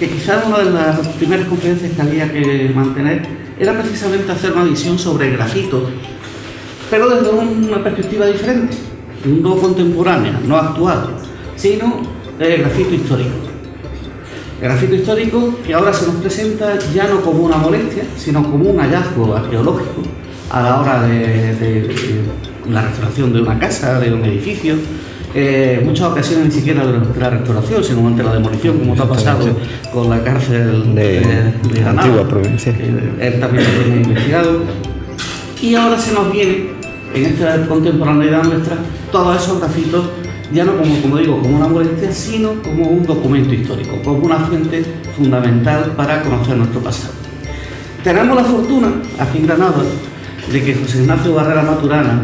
que quizás una de las primeras conferencias que había que mantener era precisamente hacer una visión sobre el grafito, pero desde una perspectiva diferente, no contemporánea, no actual, sino el grafito histórico. El grafito histórico que ahora se nos presenta ya no como una molestia, sino como un hallazgo arqueológico a la hora de la restauración de una casa, de un edificio. En muchas ocasiones ni siquiera de la restauración, sino ante la demolición, como está pasado con la cárcel de Granada, antigua provincia. Él también lo tiene investigado. Y ahora se nos viene, en esta contemporaneidad nuestra, todos esos grafitos, ya no como digo, como una molestia, sino como un documento histórico, como una fuente fundamental para conocer nuestro pasado. Tenemos la fortuna, aquí en Granada, de que José Ignacio Barrera Maturana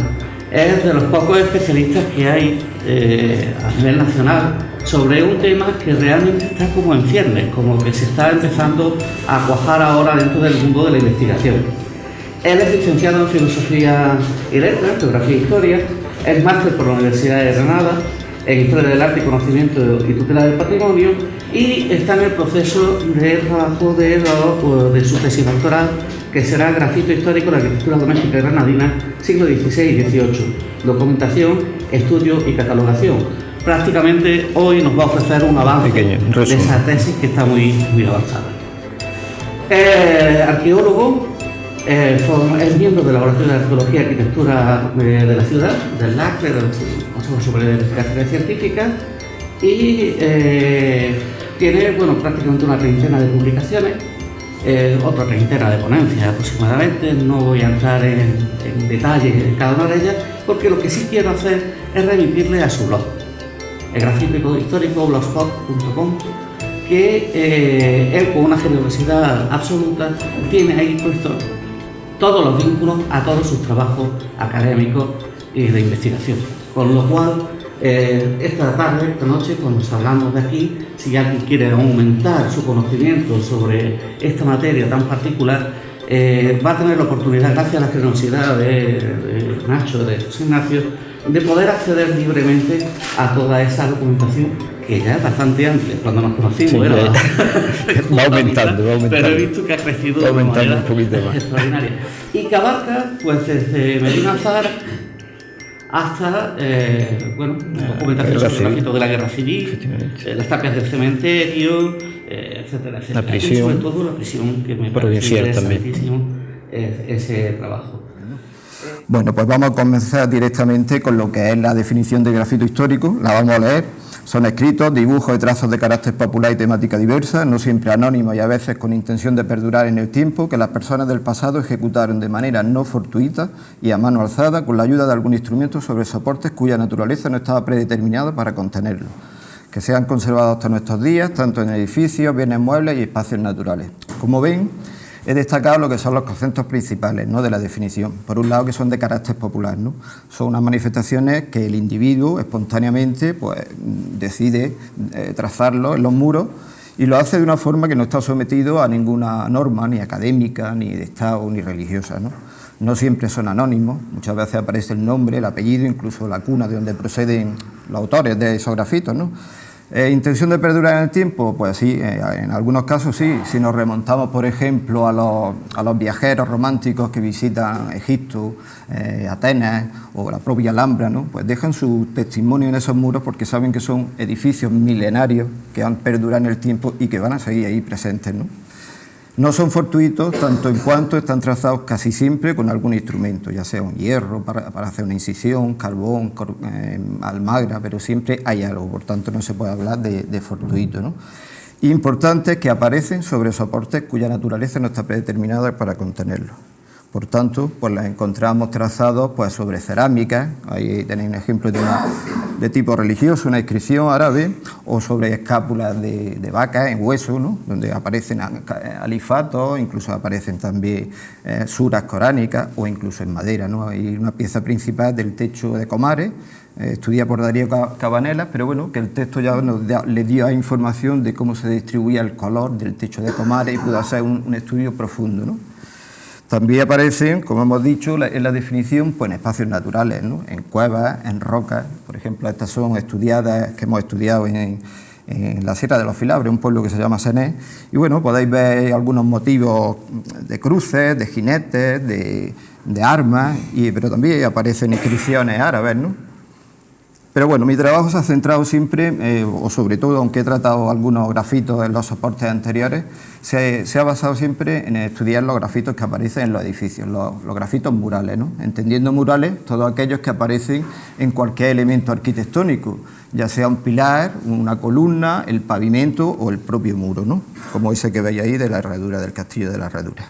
es de los pocos especialistas que hay a nivel nacional sobre un tema que realmente está como en ciernes, como que se está empezando a cuajar ahora dentro del mundo de la investigación. Él es licenciado en Filosofía y Letras, Geografía e Historia, es máster por la Universidad de Granada en Historia del Arte y Conocimiento y Tutela del Patrimonio y está en el proceso de trabajo de su tesis doctoral, que será Grafito histórico de la arquitectura doméstica granadina, siglo XVI y XVIII, documentación, estudio y catalogación. Prácticamente hoy nos va a ofrecer un avance de esa tesis que está muy avanzada. Arqueólogo, es miembro del Laboratorio de Arqueología y Arquitectura de la ciudad, del LACRE, del Consejo Superior de Investigaciones Científicas, y tiene prácticamente una treintena de publicaciones, otra treintena de ponencias aproximadamente. No voy a entrar en detalle en cada una de ellas, porque lo que sí quiero hacer es remitirle a su blog, el grafito histórico blogspot.com, que él, con una generosidad absoluta, tiene ahí puesto todos los vínculos a todos sus trabajos académicos y de investigación. Con lo cual, esta tarde, esta noche, cuando nos hablamos de aquí, si alguien quiere aumentar su conocimiento sobre esta materia tan particular, va a tener la oportunidad, gracias a la generosidad de Nacho, de José Ignacio, de poder acceder libremente a toda esa documentación, que ya es bastante amplia. Cuando nos conocimos sí, era va aumentando, pero he visto que ha crecido de manera extraordinaria. Y que abarca, pues, desde Medina Azar hasta documentación sobre el grafito de la Guerra Civil, las tapias del cementerio, etcétera, etcétera. La prisión, y sobre todo la prisión, que me parece interesantísimo ese trabajo. Bueno, pues vamos a comenzar directamente con lo que es la definición de grafito histórico. La vamos a leer. Son escritos, dibujos y trazos de carácter popular y temática diversa, no siempre anónimos y a veces con intención de perdurar en el tiempo, que las personas del pasado ejecutaron de manera no fortuita y a mano alzada con la ayuda de algún instrumento sobre soportes cuya naturaleza no estaba predeterminada para contenerlo, que se han conservado hasta nuestros días, tanto en edificios, bienes muebles y espacios naturales. Como ven, he destacado lo que son los conceptos principales, ¿no?, de la definición. Por un lado, que son de carácter popular, ¿no? Son unas manifestaciones que el individuo espontáneamente decide trazarlo en los muros y lo hace de una forma que no está sometido a ninguna norma, ni académica, ni de Estado, ni religiosa, ¿no? No siempre son anónimos, muchas veces aparece el nombre, el apellido, incluso la cuna de donde proceden los autores de esos grafitos, ¿no? ¿Intención de perdurar en el tiempo? Pues sí, en algunos casos sí. Si nos remontamos, por ejemplo, a los viajeros románticos que visitan Egipto, Atenas o la propia Alhambra, ¿no?, pues dejan su testimonio en esos muros porque saben que son edificios milenarios que han perdurado en el tiempo y que van a seguir ahí presentes, ¿no? No son fortuitos, tanto en cuanto están trazados casi siempre con algún instrumento, ya sea un hierro para hacer una incisión, carbón, almagra, pero siempre hay algo, por tanto no se puede hablar de fortuito, ¿no? Importante es que aparecen sobre soportes cuya naturaleza no está predeterminada para contenerlos. Por tanto, pues las encontramos trazados sobre cerámica, ahí tenéis un ejemplo de tipo religioso, una inscripción árabe, o sobre escápulas de vacas en hueso, ¿no?, donde aparecen alifatos, incluso aparecen también suras coránicas, o incluso en madera, ¿no? Hay una pieza principal del techo de Comares, estudiada por Darío Cabanela, pero bueno, que el texto ya le dio información de cómo se distribuía el color del techo de Comares y pudo hacer un estudio profundo, ¿no? También aparecen, como hemos dicho, en la definición, pues en espacios naturales, ¿no?, en cuevas, en rocas. Por ejemplo, estas son estudiadas, que hemos estudiado en en la Sierra de los Filabres, un pueblo que se llama Senés, y bueno, podéis ver algunos motivos de cruces, de jinetes, de armas, pero también aparecen inscripciones árabes, ¿no? Pero bueno, mi trabajo se ha centrado siempre, o sobre todo, aunque he tratado algunos grafitos en los soportes anteriores, se ha basado siempre en estudiar los grafitos que aparecen en los edificios, los grafitos murales, ¿no? Entendiendo murales, todos aquellos que aparecen en cualquier elemento arquitectónico, ya sea un pilar, una columna, el pavimento o el propio muro, ¿no? Como ese que veis ahí de la herradura, del castillo de la Herradura.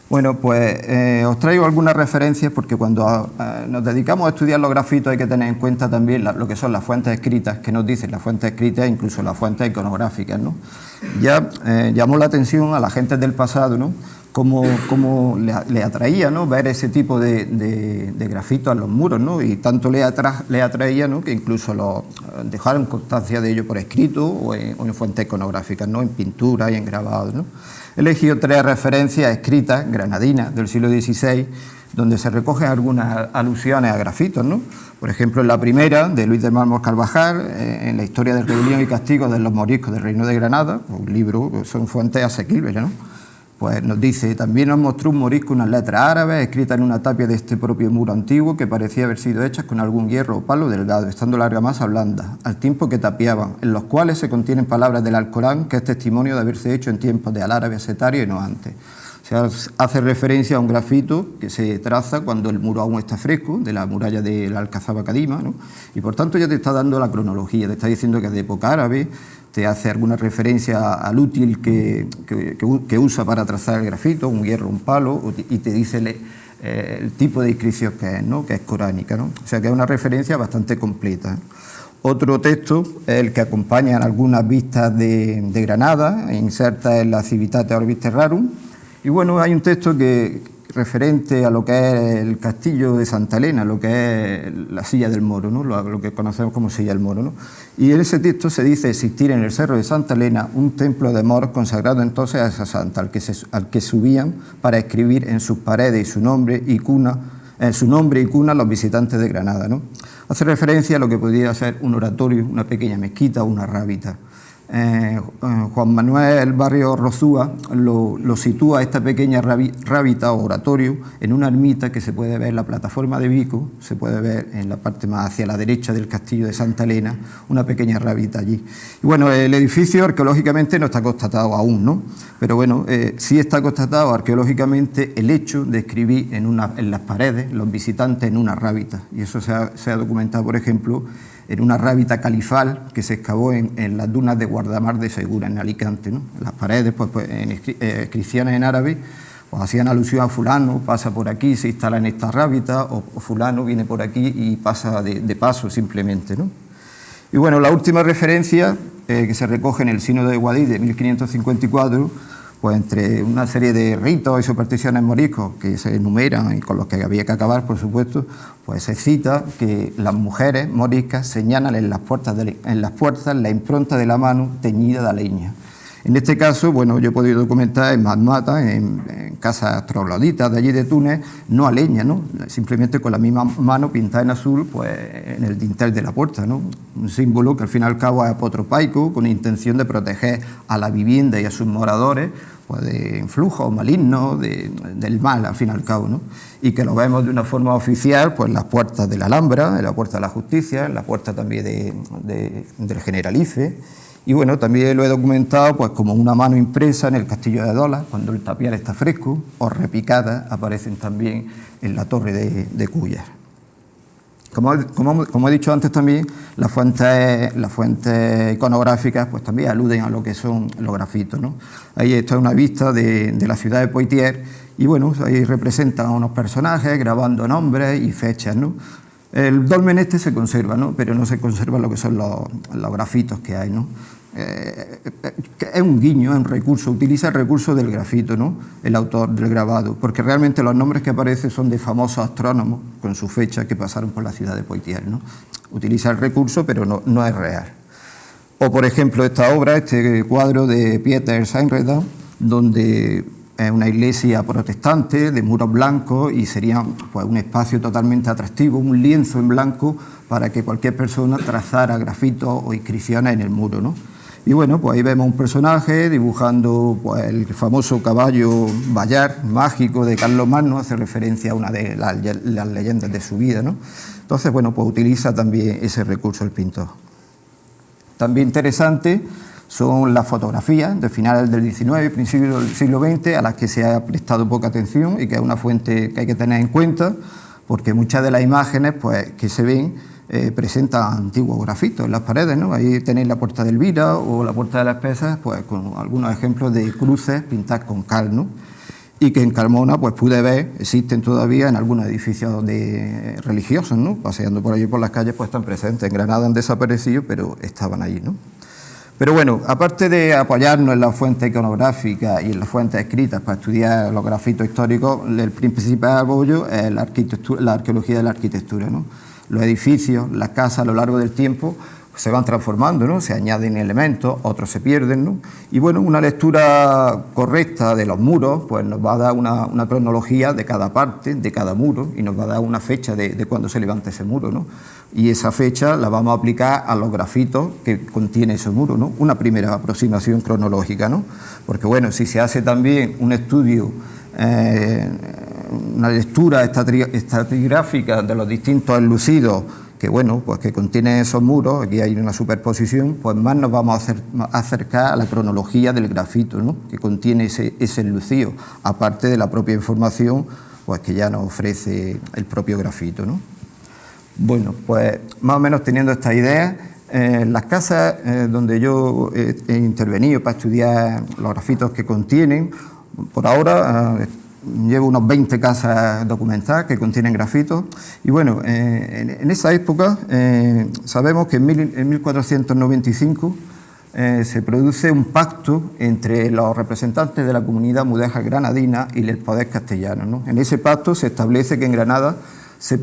Bueno, pues os traigo algunas referencias porque cuando nos dedicamos a estudiar los grafitos hay que tener en cuenta también lo que son las fuentes escritas, que nos dicen las fuentes escritas e incluso las fuentes iconográficas, ¿no? Ya llamó la atención a la gente del pasado, ¿no? Cómo le atraía, ¿no? Ver ese tipo de grafitos en los muros, ¿no? Y tanto le atraía, ¿no? Que incluso dejaron constancia de ello por escrito o en fuentes iconográficas, ¿no? En pintura y en grabados, ¿no? He elegido 3 referencias escritas granadinas del siglo XVI, donde se recogen algunas alusiones a grafitos, ¿no? Por ejemplo, en la primera, de Luis de Mármol Carvajal, en la historia de rebelión y castigo de los moriscos del Reino de Granada, un libro, son fuentes asequibles, ¿no? Pues nos dice, también nos mostró un morisco unas letras árabes escritas en una tapia de este propio muro antiguo que parecía haber sido hechas con algún hierro o palo delgado, estando la argamasa blanda, al tiempo que tapiaban, en los cuales se contienen palabras del Alcorán, que es testimonio de haberse hecho en tiempos del árabe setario y no antes. O sea, hace referencia a un grafito que se traza cuando el muro aún está fresco, de la muralla de la Alcazaba Cadima, ¿no? Y por tanto ya te está dando la cronología, te está diciendo que es de época árabe, te hace alguna referencia al útil que usa para trazar el grafito, un hierro, un palo, y te dice el tipo de inscripción que es, ¿no? Que es coránica, ¿no? O sea que es una referencia bastante completa, ¿eh? Otro texto es el que acompaña en algunas vistas de Granada, inserta en la Civitate Orbis Terrarum. Y bueno, hay un texto referente a lo que es el castillo de Santa Elena, lo que es la Silla del Moro, ¿no? Lo que conocemos como Silla del Moro, ¿no? Y en ese texto se dice existir en el Cerro de Santa Elena un templo de moros consagrado entonces a esa santa, al que subían para escribir en sus paredes su nombre y cuna los visitantes de Granada, ¿no? Hace referencia a lo que podría ser un oratorio, una pequeña mezquita o una rábita. Juan Manuel Barrio Rozúa lo sitúa esta pequeña rábita o oratorio en una ermita que se puede ver en la plataforma de Vico, se puede ver en la parte más hacia la derecha del castillo de Santa Elena, una pequeña rábita allí. Y bueno, el edificio arqueológicamente no está constatado aún, ¿no? Pero bueno, sí está constatado arqueológicamente el hecho de escribir en las paredes los visitantes en una rábita, y eso se ha documentado, por ejemplo, en una rábita califal que se excavó en las dunas de Guardamar de Segura, en Alicante, ¿no? Las paredes, pues en inscripciones en árabe, pues hacían alusión a fulano, pasa por aquí, se instala en esta rábita, o fulano viene por aquí y pasa de paso simplemente, ¿no? Y bueno, la última referencia que se recoge en el Sínodo de Guadix de 1554, pues entre una serie de ritos y supersticiones moriscos que se enumeran y con los que había que acabar, por supuesto, pues se cita que las mujeres moriscas señalan en las puertas la impronta de la mano teñida de leña. En este caso, bueno, yo he podido documentar en Matmata, en casas trogloditas de allí de Túnez, no a leña, ¿no? Simplemente con la misma mano pintada en azul, pues en el dintel de la puerta, ¿no? Un símbolo que al fin y al cabo es apotropaico, con intención de proteger a la vivienda y a sus moradores, pues de influjos malignos, del mal, al fin y al cabo, ¿no? Y que lo vemos de una forma oficial, pues en las puertas de la Alhambra, en la Puerta de la Justicia, en la puerta también del Generalife. Y bueno, también lo he documentado pues como una mano impresa en el castillo de Dola, cuando el tapial está fresco, o repicadas aparecen también en la torre de Cúllar. Como he dicho antes también, las fuentes iconográficas pues también aluden a lo que son los grafitos, ¿no? Ahí está una vista de la ciudad de Poitiers y bueno, ahí representan a unos personajes grabando nombres y fechas, ¿no? El dolmen este se conserva, ¿no? Pero no se conserva lo que son los grafitos que hay, ¿no? Es un guiño, es un recurso, utiliza el recurso del grafito, ¿no? El autor del grabado, porque realmente los nombres que aparecen son de famosos astrónomos con su fecha que pasaron por la ciudad de Poitiers, ¿no? Utiliza el recurso, pero no es real. O, por ejemplo, esta obra, este cuadro de Pieter Saint-Redan, donde es una iglesia protestante de muros blancos y sería pues, un espacio totalmente atractivo, un lienzo en blanco para que cualquier persona trazara grafitos o inscripciones en el muro, ¿no? Y bueno, pues ahí vemos un personaje dibujando pues, el famoso caballo Bayard mágico de Carlomagno, hace referencia a una de las leyendas de su vida, ¿no? Entonces, bueno, pues utiliza también ese recurso el pintor. También interesante son las fotografías de finales del XIX y principios del siglo XX, a las que se ha prestado poca atención y que es una fuente que hay que tener en cuenta, porque muchas de las imágenes pues, que se ven presentan antiguos grafitos en las paredes, ¿no? Ahí tenéis la Puerta de Elvira o la Puerta de las Pesas, pues con algunos ejemplos de cruces pintadas con cal, ¿no? Y que en Carmona pues pude ver, existen todavía en algunos edificios religiosos, ¿no? Paseando por allí por las calles pues están presentes. En Granada han desaparecido, pero estaban allí, ¿no? Pero bueno, aparte de apoyarnos en las fuentes iconográficas y en las fuentes escritas para estudiar los grafitos históricos, el principal apoyo es la arqueología de la arquitectura, ¿no? Los edificios, las casas a lo largo del tiempo se van transformando, ¿no? Se añaden elementos, otros se pierden, ¿no? Y bueno, una lectura correcta de los muros pues nos va a dar una cronología de cada parte, de cada muro, y nos va a dar una fecha de cuándo se levanta ese muro, ¿no? Y esa fecha la vamos a aplicar a los grafitos que contiene ese muro, ¿no? Una primera aproximación cronológica, ¿no? Porque bueno, si se hace también un estudio, una lectura estratigráfica de los distintos enlucidos que bueno, pues que contiene esos muros, aquí hay una superposición, pues más nos vamos a acercar a la cronología del grafito, ¿no? Que contiene ese enlucido, aparte de la propia información pues que ya nos ofrece el propio grafito, ¿no? Bueno, pues más o menos teniendo esta idea, las casas donde yo he intervenido para estudiar los grafitos que contienen, por ahora llevo unos 20 casas documentadas que contienen grafitos y bueno, en esa época sabemos que en 1495 se produce un pacto entre los representantes de la comunidad mudéjar granadina y el poder castellano, ¿no? En ese pacto se establece que en Granada se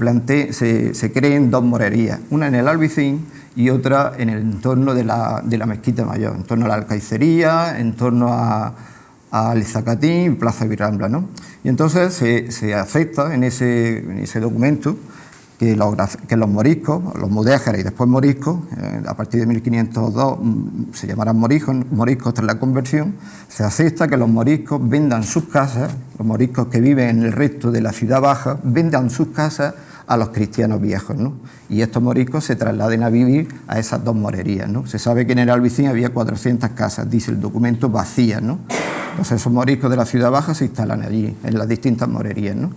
creen dos morerías, una en el Albaicín y otra en el entorno de la Mezquita Mayor, en torno a la Alcaicería, en torno al Zacatín, Plaza Virrambla, ¿no? Y entonces se acepta en ese documento que los moriscos, los mudéjares y después moriscos, a partir de 1502 se llamarán moriscos tras la conversión, se acepta que los moriscos vendan sus casas, los moriscos que viven en el resto de la ciudad baja, vendan sus casas a los cristianos viejos, ¿no? Y estos moriscos se trasladen a vivir a esas dos morerías, ¿no? Se sabe que en el Albaicín había 400 casas, dice el documento, vacías, ¿no? Entonces esos moriscos de la ciudad baja se instalan allí, en las distintas morerías, ¿no?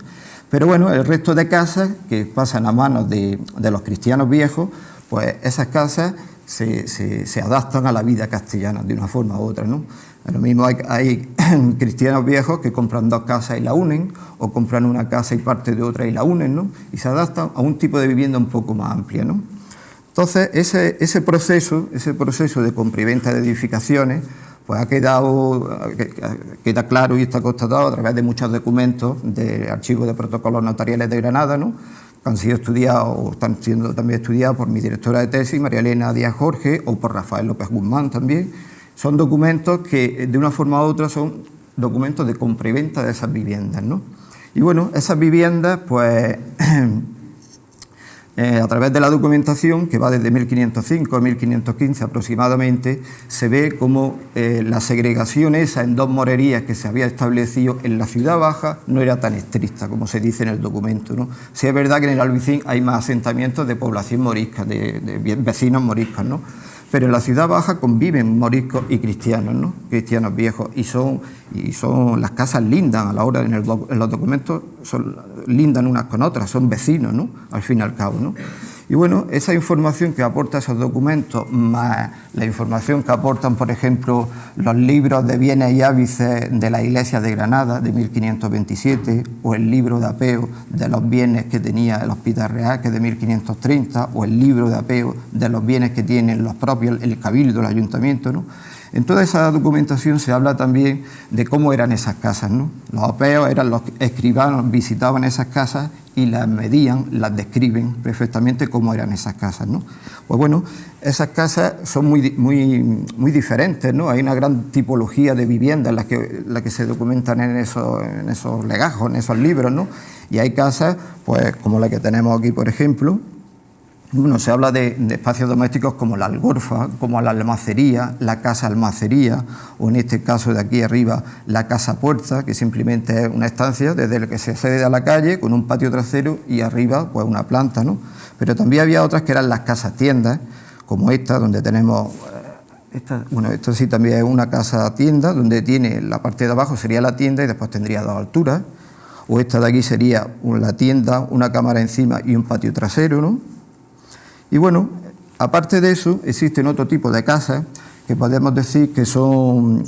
Pero bueno, el resto de casas que pasan a manos de los cristianos viejos, pues esas casas se adaptan a la vida castellana de una forma u otra, ¿no? Lo mismo hay cristianos viejos que compran dos casas y la unen, o compran una casa y parte de otra y la unen, ¿no? Y se adaptan a un tipo de vivienda un poco más amplia, ¿no? Entonces, ese proceso de compra y venta de edificaciones, pues queda claro y está constatado a través de muchos documentos de archivos de protocolos notariales de Granada, ¿no? Que han sido estudiados o están siendo también estudiados por mi directora de tesis, María Elena Díaz Jorge, o por Rafael López Guzmán también. Son documentos que de una forma u otra son documentos de compra y venta de esas viviendas, ¿no? Y bueno, esas viviendas, pues a través de la documentación, que va desde 1505 a 1515 aproximadamente, se ve como la segregación esa en dos morerías que se había establecido en la ciudad baja no era tan estricta como se dice en el documento, ¿no? Sí es verdad que en el Albaicín hay más asentamientos de población morisca, de vecinos moriscos, ¿no? Pero en la ciudad baja conviven moriscos y cristianos, ¿no? Cristianos viejos, y son las casas lindan a la hora, en los documentos lindan unas con otras, son vecinos, ¿no? Al fin y al cabo, ¿no? Y bueno, esa información que aporta esos documentos, más la información que aportan, por ejemplo, los libros de bienes y hábices de la Iglesia de Granada de 1527, o el libro de apeo de los bienes que tenía el Hospital Real, que es de 1530, o el libro de apeo de los bienes que tienen los propios, el Cabildo, el Ayuntamiento, ¿no? En toda esa documentación se habla también de cómo eran esas casas, ¿no? Los apeos eran los escribanos, visitaban esas casas y las medían, las describen perfectamente cómo eran esas casas, ¿no? Pues bueno, esas casas son muy diferentes, ¿no? Hay una gran tipología de viviendas las que se documentan en esos legajos, en esos libros, ¿no? Y hay casas, pues como la que tenemos aquí, por ejemplo, Bueno, se habla de espacios domésticos como la algorfa, como la almacería, la casa almacería, o en este caso de aquí arriba, la casa puerta, que simplemente es una estancia desde la que se accede a la calle con un patio trasero y arriba pues una planta, ¿no? Pero también había otras que eran las casas tiendas, como esta, donde tenemos... esto sí también es una casa tienda, donde tiene la parte de abajo sería la tienda y después tendría 2 alturas, o esta de aquí sería la tienda, una cámara encima y un patio trasero, ¿no? Y bueno, aparte de eso, existen otro tipo de casas que podemos decir que son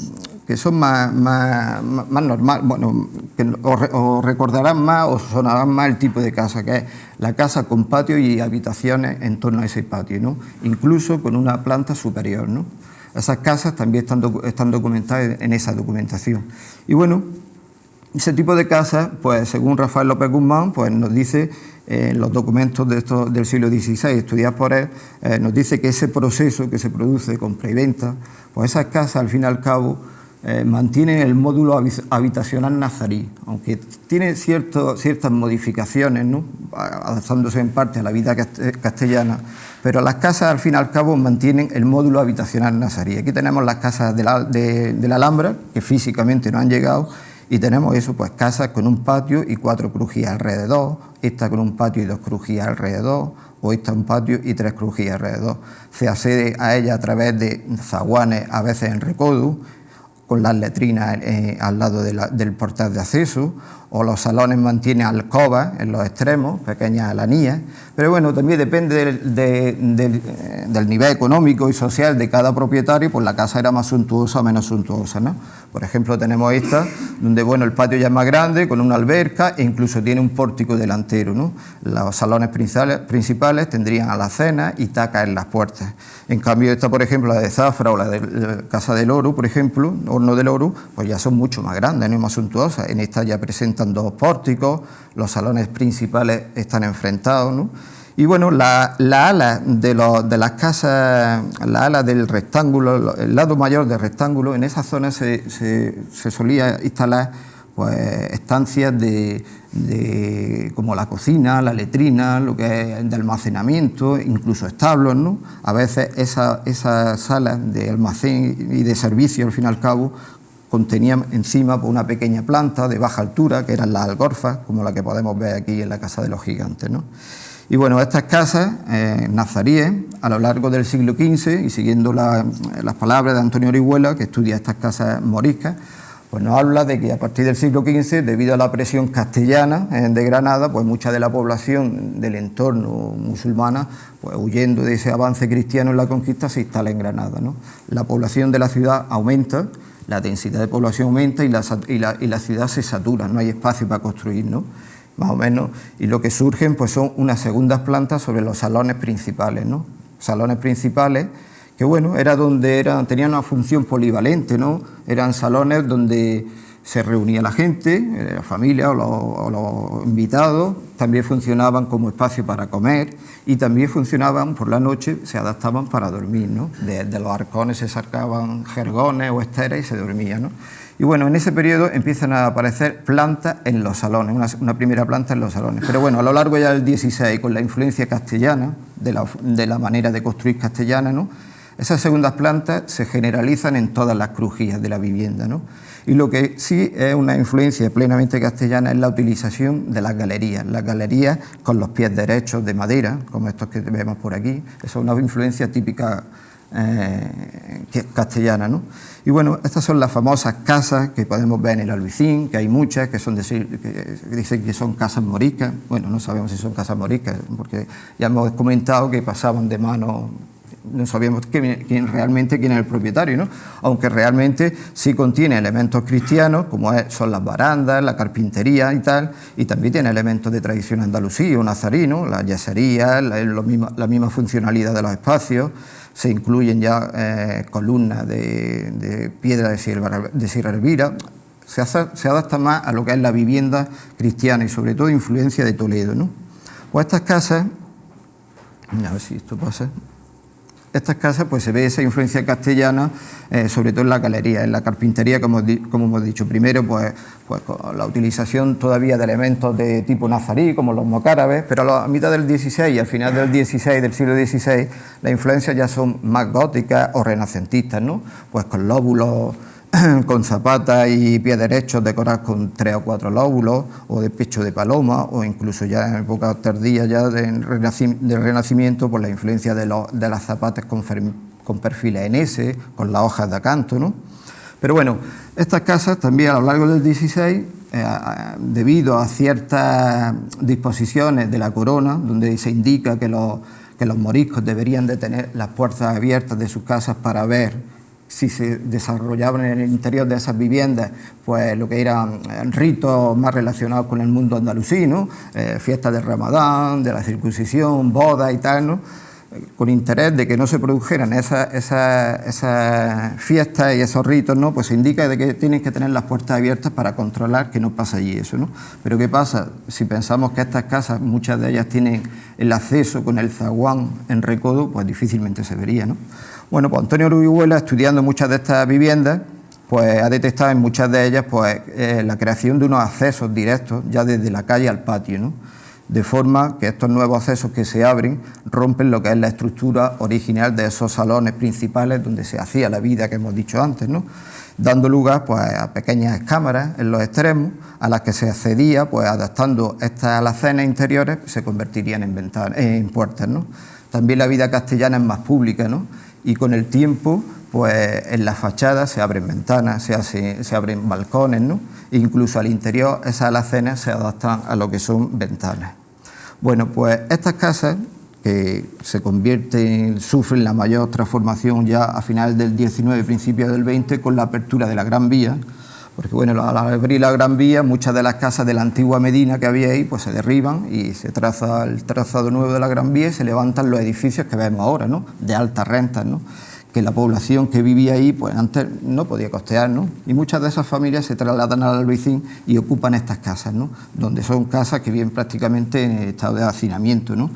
más normales, bueno, que os recordarán más o sonarán más el tipo de casa, que es la casa con patio y habitaciones en torno a ese patio, ¿no? Incluso con una planta superior, ¿no? Esas casas también están documentadas en esa documentación. Y bueno, ese tipo de casas, pues según Rafael López Guzmán, pues nos dice en los documentos del siglo XVI, estudiados por él, nos dice que ese proceso que se produce de compra y venta, pues esas casas al fin y al cabo mantienen el módulo habitacional nazarí, aunque tiene ciertas modificaciones, ¿no? Adaptándose en parte a la vida castellana, pero las casas al fin y al cabo mantienen el módulo habitacional nazarí. Aquí tenemos las casas de la Alhambra, que físicamente no han llegado, y tenemos eso, pues casas con un patio y 4 crujías alrededor, esta con un patio y 2 crujías alrededor, o esta un patio y 3 crujías alrededor. Se accede a ella a través de zaguanes, a veces en recodo, con las letrinas al lado del portal de acceso, o los salones mantienen alcobas en los extremos, pequeñas alanías, pero bueno, también depende del nivel económico y social de cada propietario, pues la casa era más suntuosa o menos suntuosa, ¿no? Por ejemplo, tenemos esta, donde bueno, el patio ya es más grande, con una alberca e incluso tiene un pórtico delantero, ¿no? Los salones principales tendrían alacenas y tacas en las puertas. En cambio, esta, por ejemplo, la de Zafra o la de la Casa del Oro, por ejemplo, Horno del Oro, pues ya son mucho más grandes, ¿no? Y más suntuosas. En esta ya presentan 2 pórticos, los salones principales están enfrentados, ¿no? Y bueno, la ala de las casas, la ala del rectángulo, el lado mayor del rectángulo, en esa zona se solía instalar pues estancias como la cocina, la letrina, lo que es de almacenamiento, incluso establos, ¿no? A veces esas salas de almacén y de servicio, al fin y al cabo, contenían encima pues, una pequeña planta de baja altura, que eran las algorfas, como la que podemos ver aquí en la Casa de los Gigantes, ¿no? Y bueno, estas casas nazaríes, a lo largo del siglo XV, y siguiendo las palabras de Antonio Orihuela, que estudia estas casas moriscas, pues nos habla de que a partir del siglo XV, debido a la presión castellana de Granada, pues mucha de la población del entorno musulmana, pues huyendo de ese avance cristiano en la conquista, se instala en Granada, ¿no? La población de la ciudad aumenta, la densidad de población aumenta y la ciudad se satura, no hay espacio para construir, ¿no? Más o menos, y lo que surgen pues son unas segundas plantas sobre los salones principales, ¿no? Salones principales que bueno, tenían una función polivalente, ¿no? Eran salones donde se reunía la gente, la familia o los invitados, también funcionaban como espacio para comer y también funcionaban por la noche, se adaptaban para dormir, ¿no? De los arcones se sacaban jergones o esteras y se dormía, ¿no? Y bueno, en ese periodo empiezan a aparecer plantas en los salones, una primera planta en los salones. Pero bueno, a lo largo ya del XVI, con la influencia castellana, de la manera de construir castellana, ¿no? Esas segundas plantas se generalizan en todas las crujías de la vivienda, ¿no? Y lo que sí es una influencia plenamente castellana es la utilización de las galerías con los pies derechos de madera, como estos que vemos por aquí. Eso es una influencia típica castellana, ¿no? Y bueno, estas son las famosas casas que podemos ver en el Albaicín, que hay muchas que dicen que son casas moriscas. Bueno, no sabemos si son casas moriscas, porque ya hemos comentado que pasaban de mano, no sabíamos quién es el propietario, ¿no? Aunque realmente sí contiene elementos cristianos, como son las barandas, la carpintería y tal, y también tiene elementos de tradición andalusí o nazarí, ¿no? La yesería, la misma funcionalidad de los espacios. Se incluyen ya columnas de piedra de Sierra Elvira. Se adapta más a lo que es la vivienda cristiana y sobre todo influencia de Toledo, ¿no? Pues estas casas, a ver si esto pasa. estas casas pues se ve esa influencia castellana, sobre todo en la galería, en la carpintería, como hemos dicho. Primero, pues con la utilización todavía de elementos de tipo nazarí, como los mocárabes, pero a mitad del XVI y al final del XVI, del siglo XVI, las influencias ya son más góticas o renacentistas, ¿no? Pues con lóbulos, con zapatas y pies derechos decorados con 3 o 4 lóbulos, o de pecho de paloma, o incluso ya en épocas tardías ya del Renacimiento, por la influencia de las zapatas con perfiles en S, con las hojas de acanto, ¿no? Pero bueno, estas casas también a lo largo del XVI, debido a ciertas disposiciones de la corona, donde se indica que los moriscos deberían de tener las puertas abiertas de sus casas para ver si se desarrollaban en el interior de esas viviendas, pues lo que eran ritos más relacionados con el mundo andalusí, ¿no? Fiestas del Ramadán, de la circuncisión, bodas y tal, ¿no? Con interés de que no se produjeran esas fiestas y esos ritos, ¿no? Pues se indica de que tienen que tener las puertas abiertas para controlar que no pasa allí eso, ¿no? Pero ¿qué pasa? Si pensamos que estas casas, muchas de ellas tienen el acceso con el zaguán en recodo, pues difícilmente se vería, ¿no? Bueno, pues Antonio Orihuela, estudiando muchas de estas viviendas, pues ha detectado en muchas de ellas pues, la creación de unos accesos directos ya desde la calle al patio, ¿no? De forma que estos nuevos accesos que se abren rompen lo que es la estructura original de esos salones principales donde se hacía la vida que hemos dicho antes, ¿no? Dando lugar pues, a pequeñas cámaras en los extremos a las que se accedía, pues adaptando estas alacenas interiores, se convertirían en puertas, ¿no? También la vida castellana es más pública, ¿no? Y con el tiempo, pues en las fachadas se abren ventanas, se abren balcones, ¿no? E incluso al interior esas alacenas se adaptan a lo que son ventanas. Bueno, pues estas casas que sufren la mayor transformación ya a finales del XIX, principios del XX, con la apertura de la Gran Vía, porque bueno, al abrir la Gran Vía, muchas de las casas de la antigua Medina que había ahí, pues se derriban y se traza el trazado nuevo de la Gran Vía y se levantan los edificios que vemos ahora, ¿no? De altas rentas, ¿no? Que la población que vivía ahí, pues antes no podía costear, ¿no? Y muchas de esas familias se trasladan al Albaicín y ocupan estas casas, ¿no? Donde son casas que viven prácticamente en estado de hacinamiento, ¿no?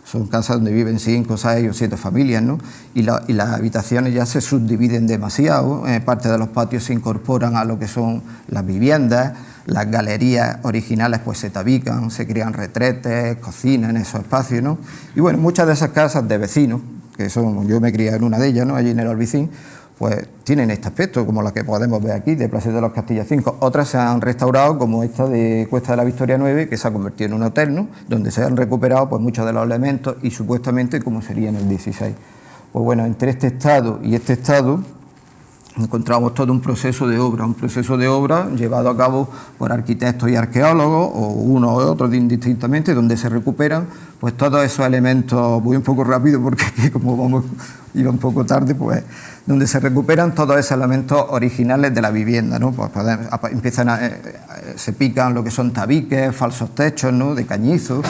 Son casas donde viven 5, 6 o 7 familias, ¿no? Y las habitaciones ya se subdividen demasiado, parte de los patios se incorporan a lo que son las viviendas, las galerías originales pues se tabican, se crean retretes, cocinas en esos espacios, ¿no? Y bueno, muchas de esas casas de vecinos, que son, yo me crié en una de ellas, ¿no? Allí en el Albaicín, pues tienen este aspecto, como la que podemos ver aquí, de Plaza de los Castillas 5. Otras se han restaurado, como esta de Cuesta de la Victoria 9, que se ha convertido en un hotel, ¿no? Donde se han recuperado pues, muchos de los elementos y supuestamente como sería en el 16. Pues bueno, entre este estado y este estado encontramos todo un proceso de obra llevado a cabo por arquitectos y arqueólogos, o uno o otro indistintamente, donde se recuperan pues todos esos elementos. Voy un poco rápido porque aquí, como iba un poco tarde, pues donde se recuperan todos esos elementos originales de la vivienda, ¿no? Pues se pican lo que son tabiques, falsos techos, ¿no? De cañizo,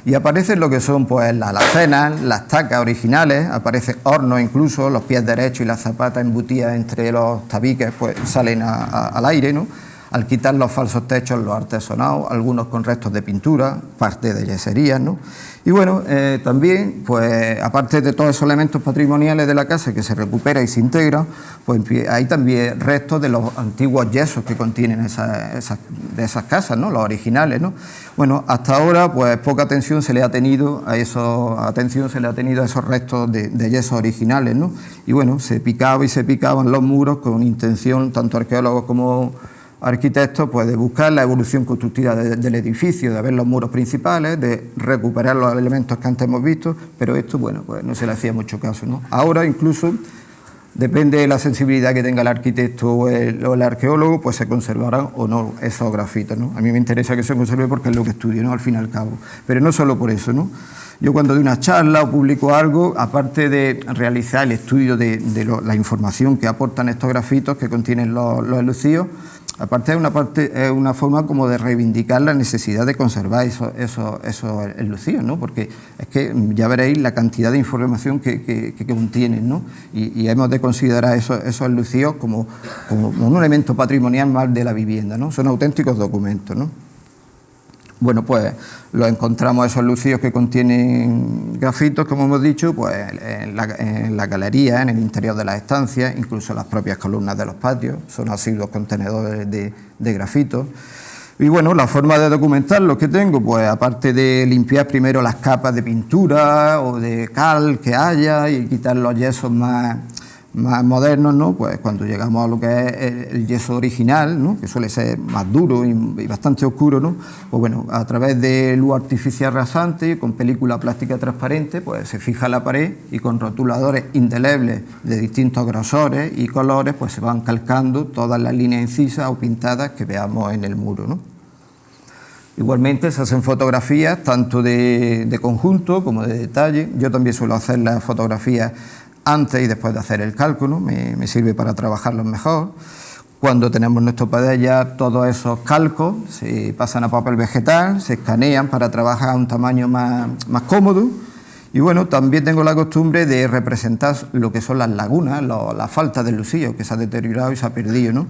y aparecen lo que son pues las alacenas, las tacas originales, aparecen hornos incluso, los pies derechos y las zapatas embutidas entre los tabiques pues salen al aire, ¿no? Al quitar los falsos techos, los artesonados, algunos con restos de pintura, parte de yeserías, ¿no? Y bueno, también, pues aparte de todos esos elementos patrimoniales de la casa que se recupera y se integra, pues hay también restos de los antiguos yesos que contienen esas casas, ¿no? Los originales, ¿no? Bueno, hasta ahora, pues poca atención se le ha tenido a esos restos de yesos originales, ¿no? Y bueno, se picaban los muros con intención, tanto arqueólogos como arquitectos, pues de buscar la evolución constructiva del edificio, de ver los muros principales, de recuperar los elementos que antes hemos visto, pero esto, bueno, pues no se le hacía mucho caso, ¿no? Ahora incluso, depende de la sensibilidad que tenga el arquitecto o el arqueólogo, pues se conservarán o no esos grafitos, ¿no? A mí me interesa que se conserve porque es lo que estudio, ¿no? Al fin y al cabo, pero no solo por eso, ¿no? Yo cuando doy una charla o publico algo, aparte de realizar el estudio de la información que aportan estos grafitos que contienen los enlucidos, aparte es una forma como de reivindicar la necesidad de conservar esos enlucidos, ¿no? Porque es que ya veréis la cantidad de información que contienen, ¿no? Y hemos de considerar esos enlucidos como un elemento patrimonial más de la vivienda, ¿no? Son auténticos documentos, ¿no? Bueno, pues lo encontramos esos lucidos que contienen grafitos, como hemos dicho, pues en la galería, en el interior de las estancias, incluso en las propias columnas de los patios, son asiduos contenedores de grafitos. Y bueno, la forma de documentar lo que tengo, pues aparte de limpiar primero las capas de pintura o de cal que haya y quitar los yesos más modernos, ¿no? Pues cuando llegamos a lo que es el yeso original, ¿no? Que suele ser más duro y bastante oscuro, ¿no? Pues bueno, a través de luz artificial rasante, con película plástica transparente, pues se fija la pared y con rotuladores indelebles de distintos grosores y colores, pues se van calcando todas las líneas incisas o pintadas que veamos en el muro, ¿no? Igualmente se hacen fotografías tanto de conjunto como de detalle. Yo también suelo hacer las fotografías antes y después de hacer el cálculo, me sirve para trabajarlos mejor. Cuando tenemos nuestro papel ya todos esos calcos se pasan a papel vegetal, se escanean para trabajar a un tamaño más cómodo. Y bueno, también tengo la costumbre de representar lo que son las lagunas, la falta del lucillo, que se ha deteriorado y se ha perdido, ¿no?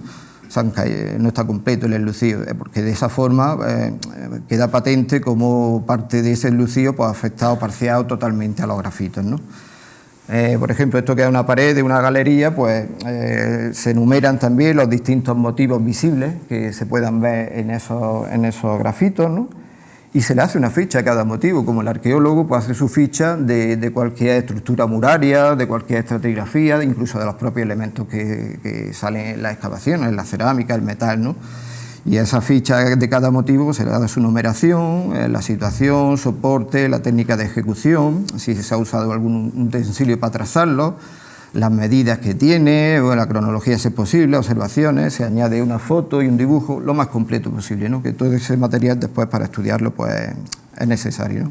No está completo el enlucido, porque de esa forma queda patente como parte de ese enlucido pues, ha afectado parcial totalmente a los grafitos, ¿no? Por ejemplo, esto que es una pared de una galería, pues se enumeran también los distintos motivos visibles que se puedan ver en esos grafitos, ¿no? Y se le hace una ficha a cada motivo, como el arqueólogo pues, hace su ficha de cualquier estructura muraria, de cualquier estratigrafía, incluso de los propios elementos que salen en las excavaciones, la cerámica, el metal, ¿no? Y a esa ficha de cada motivo se le da su numeración, la situación, soporte, la técnica de ejecución, si se ha usado algún utensilio para trazarlo, las medidas que tiene, o la cronología si es posible, observaciones, se añade una foto y un dibujo, lo más completo posible, ¿no? Que todo ese material después para estudiarlo pues, es necesario, ¿no?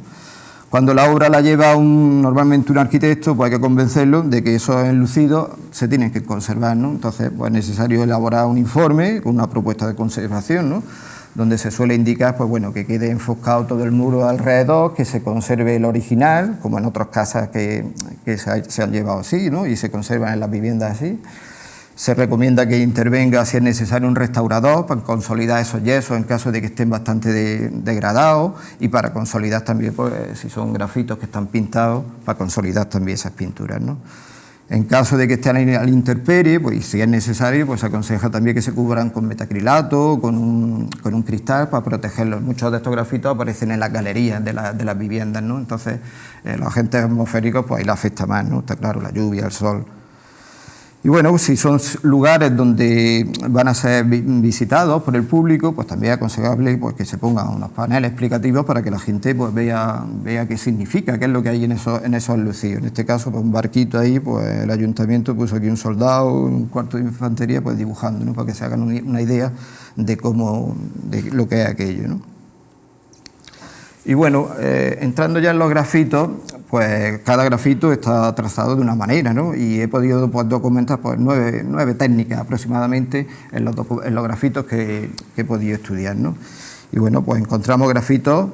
Cuando la obra la lleva normalmente un arquitecto, pues hay que convencerlo de que esos enlucidos se tienen que conservar, ¿no? Entonces, pues es necesario elaborar un informe con una propuesta de conservación, ¿no? Donde se suele indicar, pues bueno, que quede enfoscado todo el muro alrededor, que se conserve el original, como en otras casas que se han llevado así, ¿no? Y se conservan en las viviendas así. Se recomienda que intervenga, si es necesario, un restaurador para consolidar esos yesos en caso de que estén bastante degradados y para consolidar también, pues, si son grafitos que están pintados, para consolidar también esas pinturas, ¿no? En caso de que estén a la intemperie, pues si es necesario, pues se aconseja también que se cubran con metacrilato, con un cristal para protegerlos. Muchos de estos grafitos aparecen en las galerías de las viviendas, ¿no? Entonces, los agentes atmosféricos, pues ahí la afecta más, ¿no? Está claro, la lluvia, el sol. Y bueno, si son lugares donde van a ser visitados por el público, pues también es aconsejable pues, que se pongan unos paneles explicativos para que la gente pues, vea qué significa, qué es lo que hay en esos lucidos. En este caso, pues, un barquito ahí, pues el ayuntamiento puso aquí un soldado, un cuarto de infantería, pues dibujando, ¿no? Para que se hagan una idea de lo que es aquello, ¿no? Y bueno, entrando ya en los grafitos, pues cada grafito está trazado de una manera, ¿no? Y he podido pues, documentar pues, nueve técnicas aproximadamente en los grafitos que he podido estudiar, ¿no? Y bueno, pues encontramos grafitos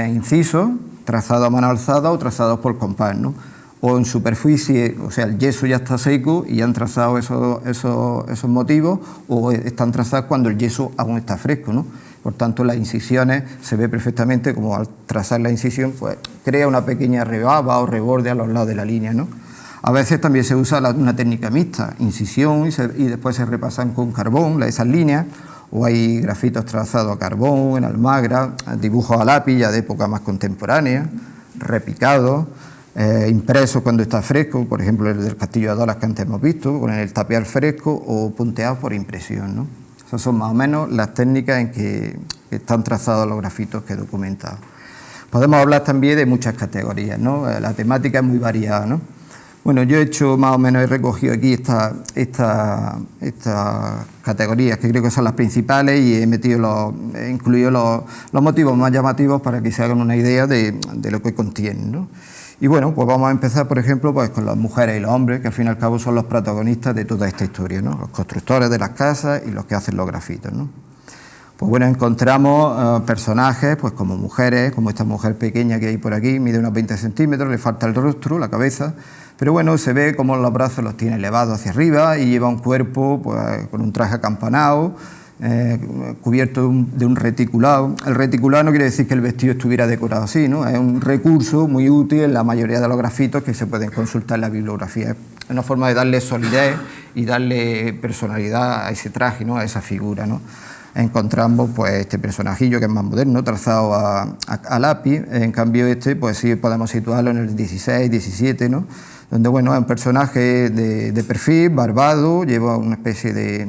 incisos, trazados a mano alzada o trazados por compás, ¿no? O en superficie, o sea, el yeso ya está seco y ya han trazado esos motivos, o están trazados cuando el yeso aún está fresco, ¿no? Por tanto, las incisiones se ve perfectamente como al trazar la incisión, pues crea una pequeña rebaba o reborde a los lados de la línea, ¿no? A veces también se usa una técnica mixta, incisión y después se repasan con carbón esas líneas, o hay grafitos trazados a carbón, en almagra, dibujos a lápiz ya de época más contemporánea, repicados, impresos cuando está fresco, por ejemplo el del Castillo de Dolas que antes hemos visto, con el tapial fresco o punteados por impresión, ¿no? Esas son más o menos las técnicas en que están trazados los grafitos que he documentado. Podemos hablar también de muchas categorías, ¿no? La temática es muy variada, ¿no? Bueno, yo he hecho más o menos, he recogido aquí estas categorías que creo que son las principales y he incluido los motivos más llamativos para que se hagan una idea de lo que contienen, ¿no? Y bueno, pues vamos a empezar, por ejemplo, pues con las mujeres y los hombres, que al fin y al cabo son los protagonistas de toda esta historia, ¿no? Los constructores de las casas y los que hacen los grafitos, ¿no? Pues bueno, encontramos personajes, pues como mujeres, como esta mujer pequeña que hay por aquí, mide unos 20 centímetros, le falta el rostro, la cabeza, pero bueno, se ve como los brazos los tiene elevados hacia arriba y lleva un cuerpo pues, con un traje acampanado, cubierto de un reticulado. El reticulado no quiere decir que el vestido estuviera decorado así, ¿no? Es un recurso muy útil en la mayoría de los grafitos que se pueden consultar en la bibliografía. Es una forma de darle solidez y darle personalidad a ese traje, ¿no? A esa figura, ¿no? Encontramos pues este personajillo que es más moderno, trazado a lápiz. En cambio este pues sí podemos situarlo en el 16, 17, ¿no? Donde bueno, es un personaje de perfil, barbado, lleva una especie de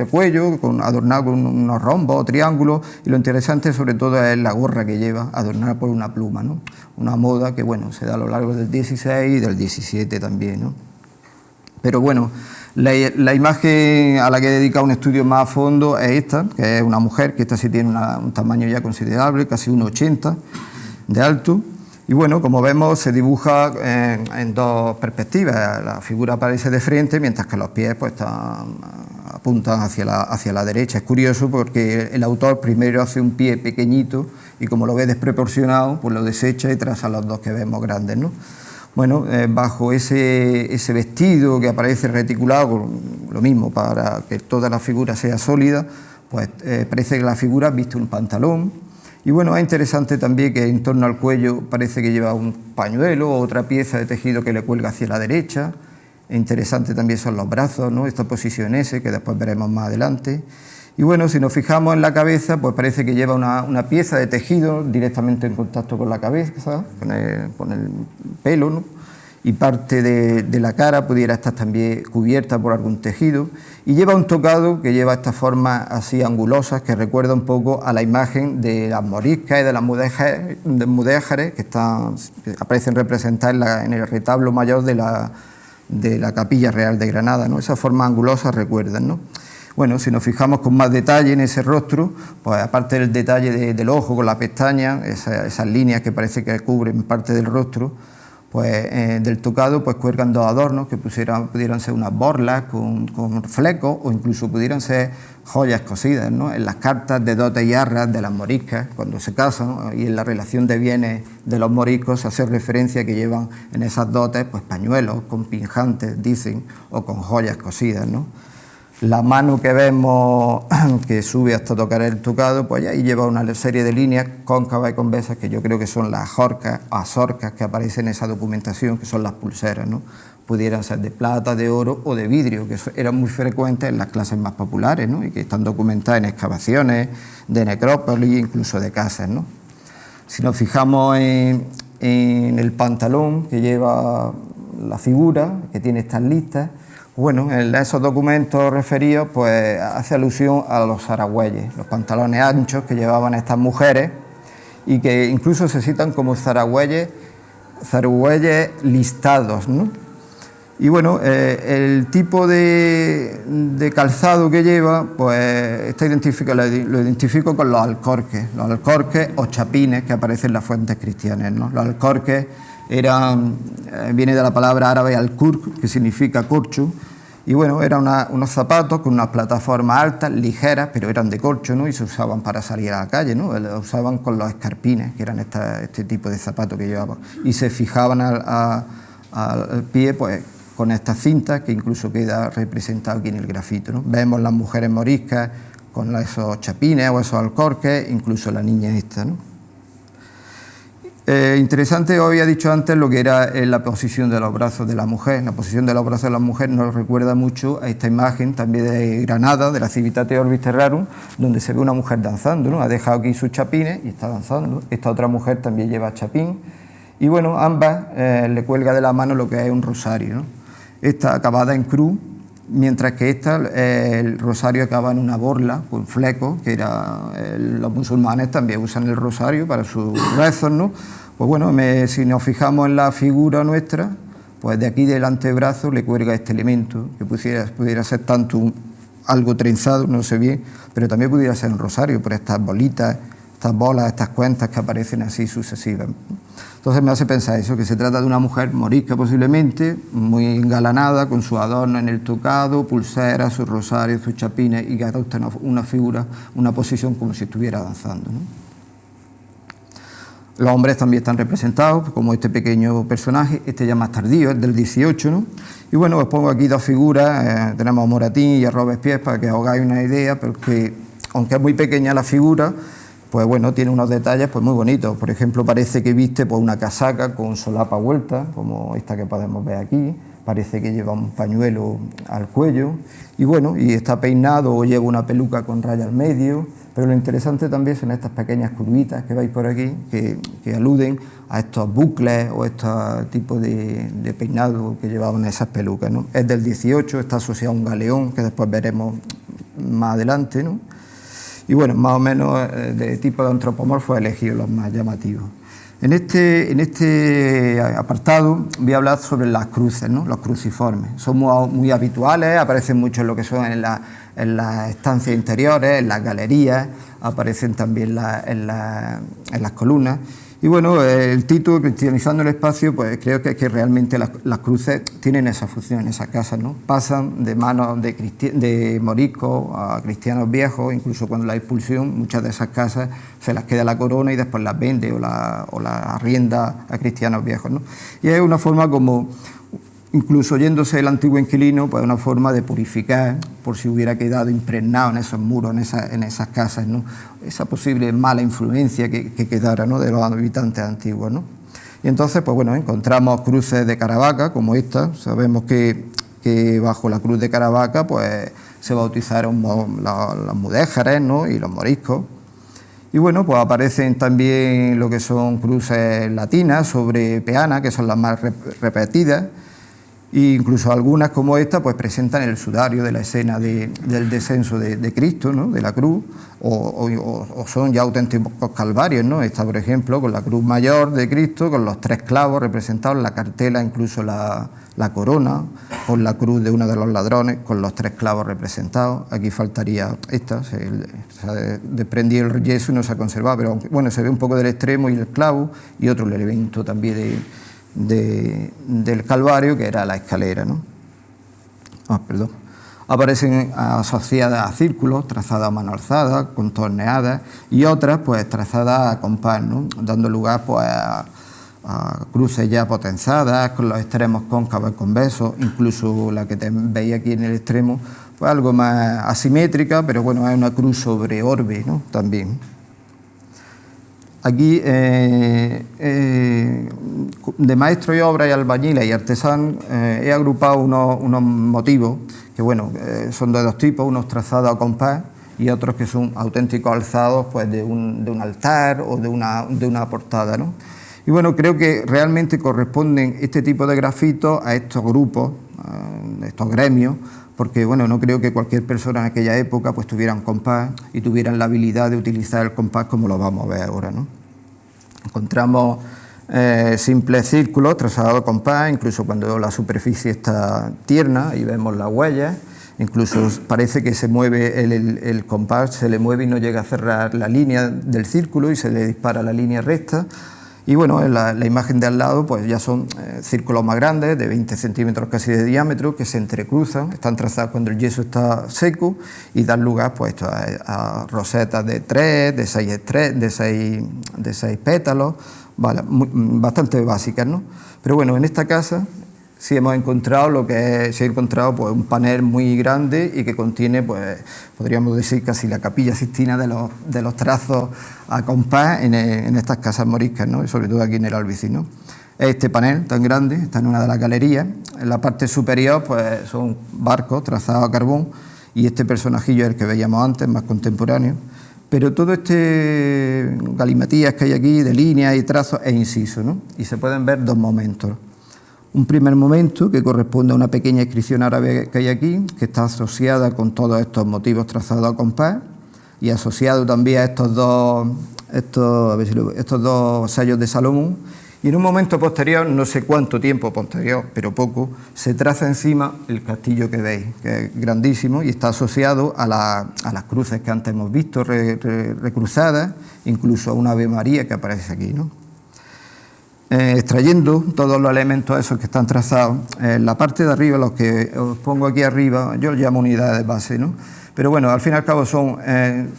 cuello adornado con unos rombos o triángulos, y lo interesante sobre todo es la gorra que lleva, adornada por una pluma, ¿no? Una moda que bueno, se da a lo largo del 16 y del 17 también, ¿no? Pero bueno, la imagen a la que he dedicado un estudio más a fondo es esta, que es una mujer, que esta sí tiene un tamaño ya considerable, casi 1,80 de alto. Y bueno, como vemos, se dibuja en dos perspectivas. La figura aparece de frente, mientras que los pies pues, apuntan hacia la derecha. Es curioso porque el autor primero hace un pie pequeñito y como lo ve desproporcionado, pues lo desecha y traza los dos que vemos grandes, ¿no? Bueno, bajo ese vestido que aparece reticulado, lo mismo, para que toda la figura sea sólida, pues parece que la figura viste un pantalón. Y bueno, es interesante también que en torno al cuello parece que lleva un pañuelo o otra pieza de tejido que le cuelga hacia la derecha. Interesante también son los brazos, ¿no? Esta posición S, que después veremos más adelante. Y bueno, si nos fijamos en la cabeza, pues parece que lleva una pieza de tejido directamente en contacto con la cabeza, con el pelo, ¿no? Y parte de la cara pudiera estar también cubierta por algún tejido. Y lleva un tocado que lleva estas formas así angulosas que recuerda un poco a la imagen de las moriscas y de las mudéjares que aparecen representadas en el retablo mayor de la Capilla Real de Granada, ¿no? Esas formas angulosas recuerdan, ¿no? Bueno, si nos fijamos con más detalle en ese rostro, pues aparte del detalle del ojo con la pestaña, esas líneas que parece que cubren parte del rostro, pues del tocado pues cuelgan dos adornos que pudieran ser unas borlas con flecos o incluso pudieran ser joyas cosidas, ¿no? En las cartas de dotes y arras de las moriscas cuando se casan, ¿no? Y en la relación de bienes de los moriscos se hace referencia que llevan en esas dotes pues pañuelos con pinjantes, dicen, o con joyas cosidas, ¿no? La mano que vemos que sube hasta tocar el tocado, pues ahí lleva una serie de líneas cóncavas y convexas que yo creo que son las azorcas que aparecen en esa documentación, que son las pulseras, ¿no? Pudieran ser de plata, de oro o de vidrio, que eran muy frecuentes en las clases más populares, ¿no? Y que están documentadas en excavaciones de necrópolis, incluso de casas, ¿no? Si nos fijamos en el pantalón que lleva la figura, que tiene estas listas, bueno, en esos documentos referidos pues hace alusión a los zaragüeyes, los pantalones anchos que llevaban estas mujeres y que incluso se citan como zaragüeyes listados, ¿no? Y bueno, el tipo de calzado que lleva, pues lo identifico con los alcorques o chapines que aparecen en las fuentes cristianas, ¿no? Los alcorques viene de la palabra árabe al-kurk, que significa corcho, y bueno, eran unos zapatos con unas plataformas altas, ligeras, pero eran de corcho, ¿no? Y se usaban para salir a la calle, ¿no? Lo usaban con los escarpines, que eran este tipo de zapatos que llevaban, y se fijaban al pie, pues, con estas cintas, que incluso queda representado aquí en el grafito, ¿no? Vemos las mujeres moriscas con esos chapines o esos alcorques, incluso la niña esta, ¿no? Interesante, os había dicho antes lo que era la posición de los brazos de la mujer. La posición de los brazos de la mujer nos recuerda mucho a esta imagen también de Granada, de la Civitate Orbis Terrarum, donde se ve una mujer danzando, ¿no? Ha dejado aquí sus chapines y está danzando. Esta otra mujer también lleva chapín. Y bueno, ambas le cuelga de la mano lo que es un rosario, ¿no? Esta acabada en cruz, mientras que el rosario acaba en una borla con flecos, que los musulmanes también usan el rosario para sus rezos, ¿no? Pues bueno, si nos fijamos en la figura nuestra, pues de aquí del antebrazo le cuelga este elemento, que pudiera ser tanto algo trenzado, no sé bien, pero también pudiera ser un rosario por estas bolitas, estas bolas, estas cuentas que aparecen así sucesivas. Entonces me hace pensar eso, que se trata de una mujer morisca posiblemente, muy engalanada, con su adorno en el tocado, pulseras, sus rosarios, sus chapines, y que adopta una figura, una posición como si estuviera danzando, ¿no? Los hombres también están representados, como este pequeño personaje, este ya más tardío, es del 18, ¿no? Y bueno, os pongo aquí dos figuras, tenemos a Moratín y a Robespierre para que os hagáis una idea, porque aunque es muy pequeña la figura, pues bueno, tiene unos detalles pues muy bonitos. Por ejemplo, parece que viste pues una casaca con solapa vuelta, como esta que podemos ver aquí. Parece que lleva un pañuelo al cuello y bueno, y está peinado o lleva una peluca con raya al medio, pero lo interesante también son estas pequeñas curvitas que veis por aquí, que aluden a estos bucles o estos tipos de peinado que llevaban esas pelucas, ¿no? Es del 18, está asociado a un galeón, que después veremos más adelante, ¿no? Y bueno, más o menos de tipo de antropomorfo he elegido los más llamativos. En este apartado voy a hablar sobre las cruces, ¿no? Los cruciformes. Son muy habituales, aparecen mucho en lo que son en las estancias interiores, en las galerías, aparecen también en las columnas. Y bueno, el título, Cristianizando el espacio, pues creo que realmente las cruces tienen esa función en esas casas, ¿no? Pasan de manos de moriscos a cristianos viejos, incluso cuando la expulsión, muchas de esas casas se las queda la corona y después las vende o las arrienda a cristianos viejos, ¿no? Y es una forma como, incluso yéndose el antiguo inquilino, pues una forma de purificar, por si hubiera quedado impregnado en esos muros, en esas casas, ¿no? Esa posible mala influencia que quedara, ¿no? De los habitantes antiguos, ¿no? Y entonces, pues bueno, encontramos cruces de Caravaca, como esta. Sabemos que bajo la cruz de Caravaca, pues se bautizaron los mudéjares, ¿no? Y los moriscos. Y bueno, pues aparecen también lo que son cruces latinas sobre peana, que son las más repetidas. E incluso algunas como esta pues presentan el sudario de la escena del descenso de Cristo, ¿no? De la cruz, o son ya auténticos calvarios, ¿no? Esta, por ejemplo, con la cruz mayor de Cristo, con los 3 clavos representados, la cartela, incluso la corona, con la cruz de uno de los ladrones, con los 3 clavos representados. Aquí faltaría esta, se desprendía el yeso y no se ha conservado, pero bueno, se ve un poco del extremo y el clavo, y otro elemento también del Calvario, que era la escalera, ¿no? Perdón. Aparecen asociadas a círculos, trazadas a mano alzada, contorneadas, y otras pues trazadas a compás, ¿no? Dando lugar pues a cruces ya potenciadas, con los extremos cóncavos y convexos, incluso la que veis aquí en el extremo, pues algo más asimétrica, pero bueno, es una cruz sobre orbe, ¿no? También. Aquí, de maestros y obras y albañiles y artesanos, he agrupado unos motivos que, bueno, son de 2 tipos, unos trazados a compás y otros que son auténticos alzados pues, de un altar o de una portada, ¿no? Y bueno, creo que realmente corresponden este tipo de grafitos a estos grupos, a estos gremios, porque bueno, no creo que cualquier persona en aquella época pues tuviera un compás y tuvieran la habilidad de utilizar el compás como lo vamos a ver ahora, ¿no? Encontramos simples círculos trazados a compás, incluso cuando la superficie está tierna y vemos las huellas, incluso parece que se mueve el compás, se le mueve y no llega a cerrar la línea del círculo y se le dispara la línea recta. Y bueno, en la imagen de al lado pues ya son círculos más grandes, de 20 centímetros casi de diámetro, que se entrecruzan, están trazados cuando el yeso está seco y dan lugar pues a rosetas de 3, de 6 pétalos, vale, bastante básicas, ¿no? Pero bueno, en esta casa sí hemos encontrado se ha encontrado pues un panel muy grande y que contiene, pues podríamos decir casi la Capilla Sixtina de los trazos a compás en estas casas moriscas, ¿no? Y sobre todo aquí en el Albici, ¿no? Este panel tan grande está en una de las galerías. En la parte superior pues son barcos trazados a carbón y este personajillo es el que veíamos antes, más contemporáneo. Pero todo este galimatías que hay aquí de líneas y trazos es inciso, ¿no? Y se pueden ver 2 momentos. Un primer momento que corresponde a una pequeña inscripción árabe que hay aquí, que está asociada con todos estos motivos trazados a compás y asociado también a estos dos sellos de Salomón. Y en un momento posterior, no sé cuánto tiempo posterior, pero poco, se traza encima el castillo que veis, que es grandísimo y está asociado a las cruces que antes hemos visto, recruzadas, incluso a una Ave María que aparece aquí, ¿no? Extrayendo todos los elementos esos que están trazados, la parte de arriba, los que os pongo aquí arriba, yo los llamo unidades de base, ¿no? Pero bueno, al fin y al cabo son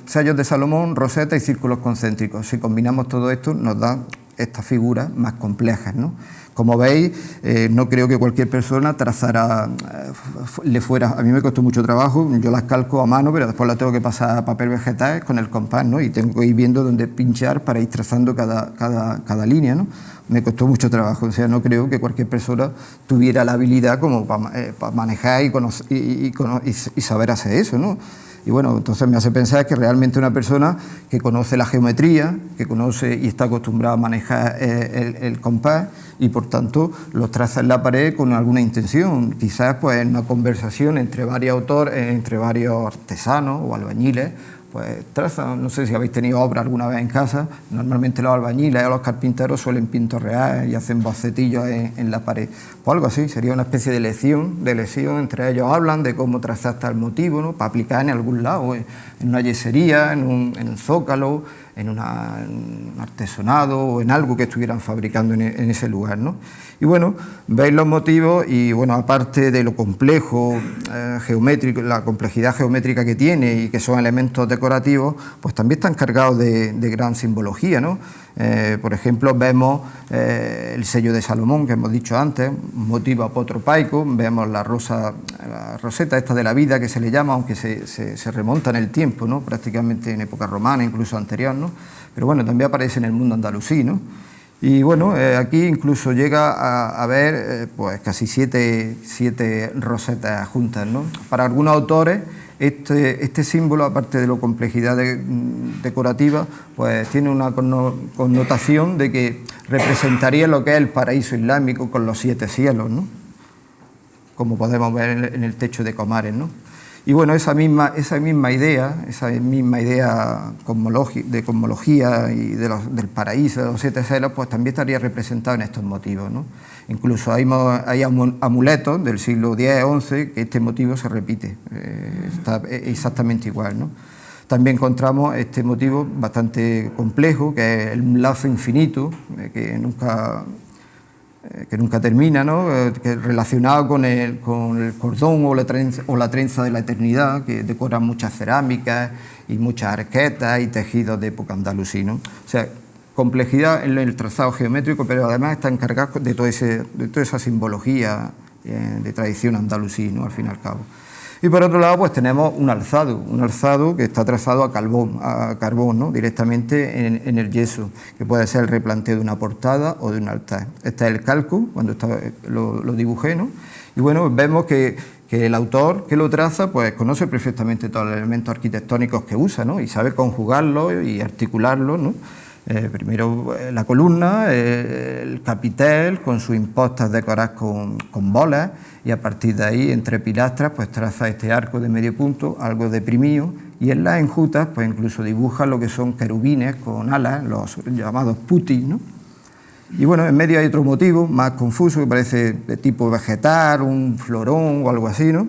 sellos de Salomón, rosetas y círculos concéntricos. Si combinamos todo esto nos da estas figuras más complejas, ¿no? Como veis, no creo que cualquier persona trazara, a mí me costó mucho trabajo, yo las calco a mano, pero después las tengo que pasar a papel vegetal con el compás, ¿no? Y tengo que ir viendo dónde pinchar para ir trazando cada línea, ¿no? Me costó mucho trabajo, o sea, no creo que cualquier persona tuviera la habilidad como para manejar y saber hacer eso, ¿no? Y bueno, entonces me hace pensar que realmente una persona que conoce la geometría, que conoce y está acostumbrada a manejar el compás y por tanto los traza en la pared con alguna intención, quizás pues en una conversación entre varios autores, entre varios artesanos o albañiles, pues trazan, no sé si habéis tenido obra alguna vez en casa, normalmente los albañiles o los carpinteros suelen pintorrear y hacen bocetillos en la pared, pues algo así, sería una especie de lección, entre ellos hablan de cómo trazar tal motivo, ¿no? Para aplicar en algún lado, en una yesería, en un zócalo, en un artesonado o en algo que estuvieran fabricando en ese lugar, ¿no? Y bueno, veis los motivos y bueno, aparte de lo complejo geométrico, la complejidad geométrica que tiene y que son elementos decorativos, pues también están cargados de gran simbología, ¿no? Por ejemplo, vemos el sello de Salomón, que hemos dicho antes, un motivo apotropaico, vemos la roseta esta de la vida que se le llama, aunque se remonta en el tiempo, ¿no? Prácticamente en época romana, incluso anterior, ¿no? Pero bueno, también aparece en el mundo andalusí, ¿no? Y bueno, aquí incluso llega a haber pues casi siete rosetas juntas, ¿no? Para algunos autores este símbolo, aparte de la complejidad decorativa, pues tiene una connotación de que representaría lo que es el paraíso islámico con los 7 cielos, ¿no? Como podemos ver en el techo de Comares, ¿no? Y bueno, esa misma idea de cosmología y del paraíso, de los 7 cielos, pues también estaría representado en estos motivos, ¿no? Incluso hay amuletos del siglo X-XI que este motivo se repite, está exactamente igual, ¿no? También encontramos este motivo bastante complejo, que es el lazo infinito, que nunca termina, ¿no? Que relacionado con el cordón o la trenza de la eternidad, que decoran muchas cerámicas y muchas arquetas y tejidos de época andalusí, ¿no? O sea, complejidad en el trazado geométrico, pero además está encargado de toda esa simbología de tradición andalusí, ¿no? Al fin y al cabo. Y por otro lado, pues tenemos un alzado que está trazado a carbón, ¿no? Directamente en el yeso, que puede ser el replanteo de una portada o de un altar. Este es el calco, cuando lo dibujé, ¿no? Y bueno, vemos que el autor que lo traza, pues conoce perfectamente todos los elementos arquitectónicos que usa, ¿no? Y sabe conjugarlos y articularlos, ¿no? Primero la columna, el capitel con sus impostas decoradas con bolas, y a partir de ahí, entre pilastras, pues traza este arco de medio punto, algo deprimido, y en las enjutas pues incluso dibuja lo que son querubines con alas, los llamados putis, ¿no? Y bueno, en medio hay otro motivo más confuso que parece de tipo vegetal, un florón o algo así, ¿no?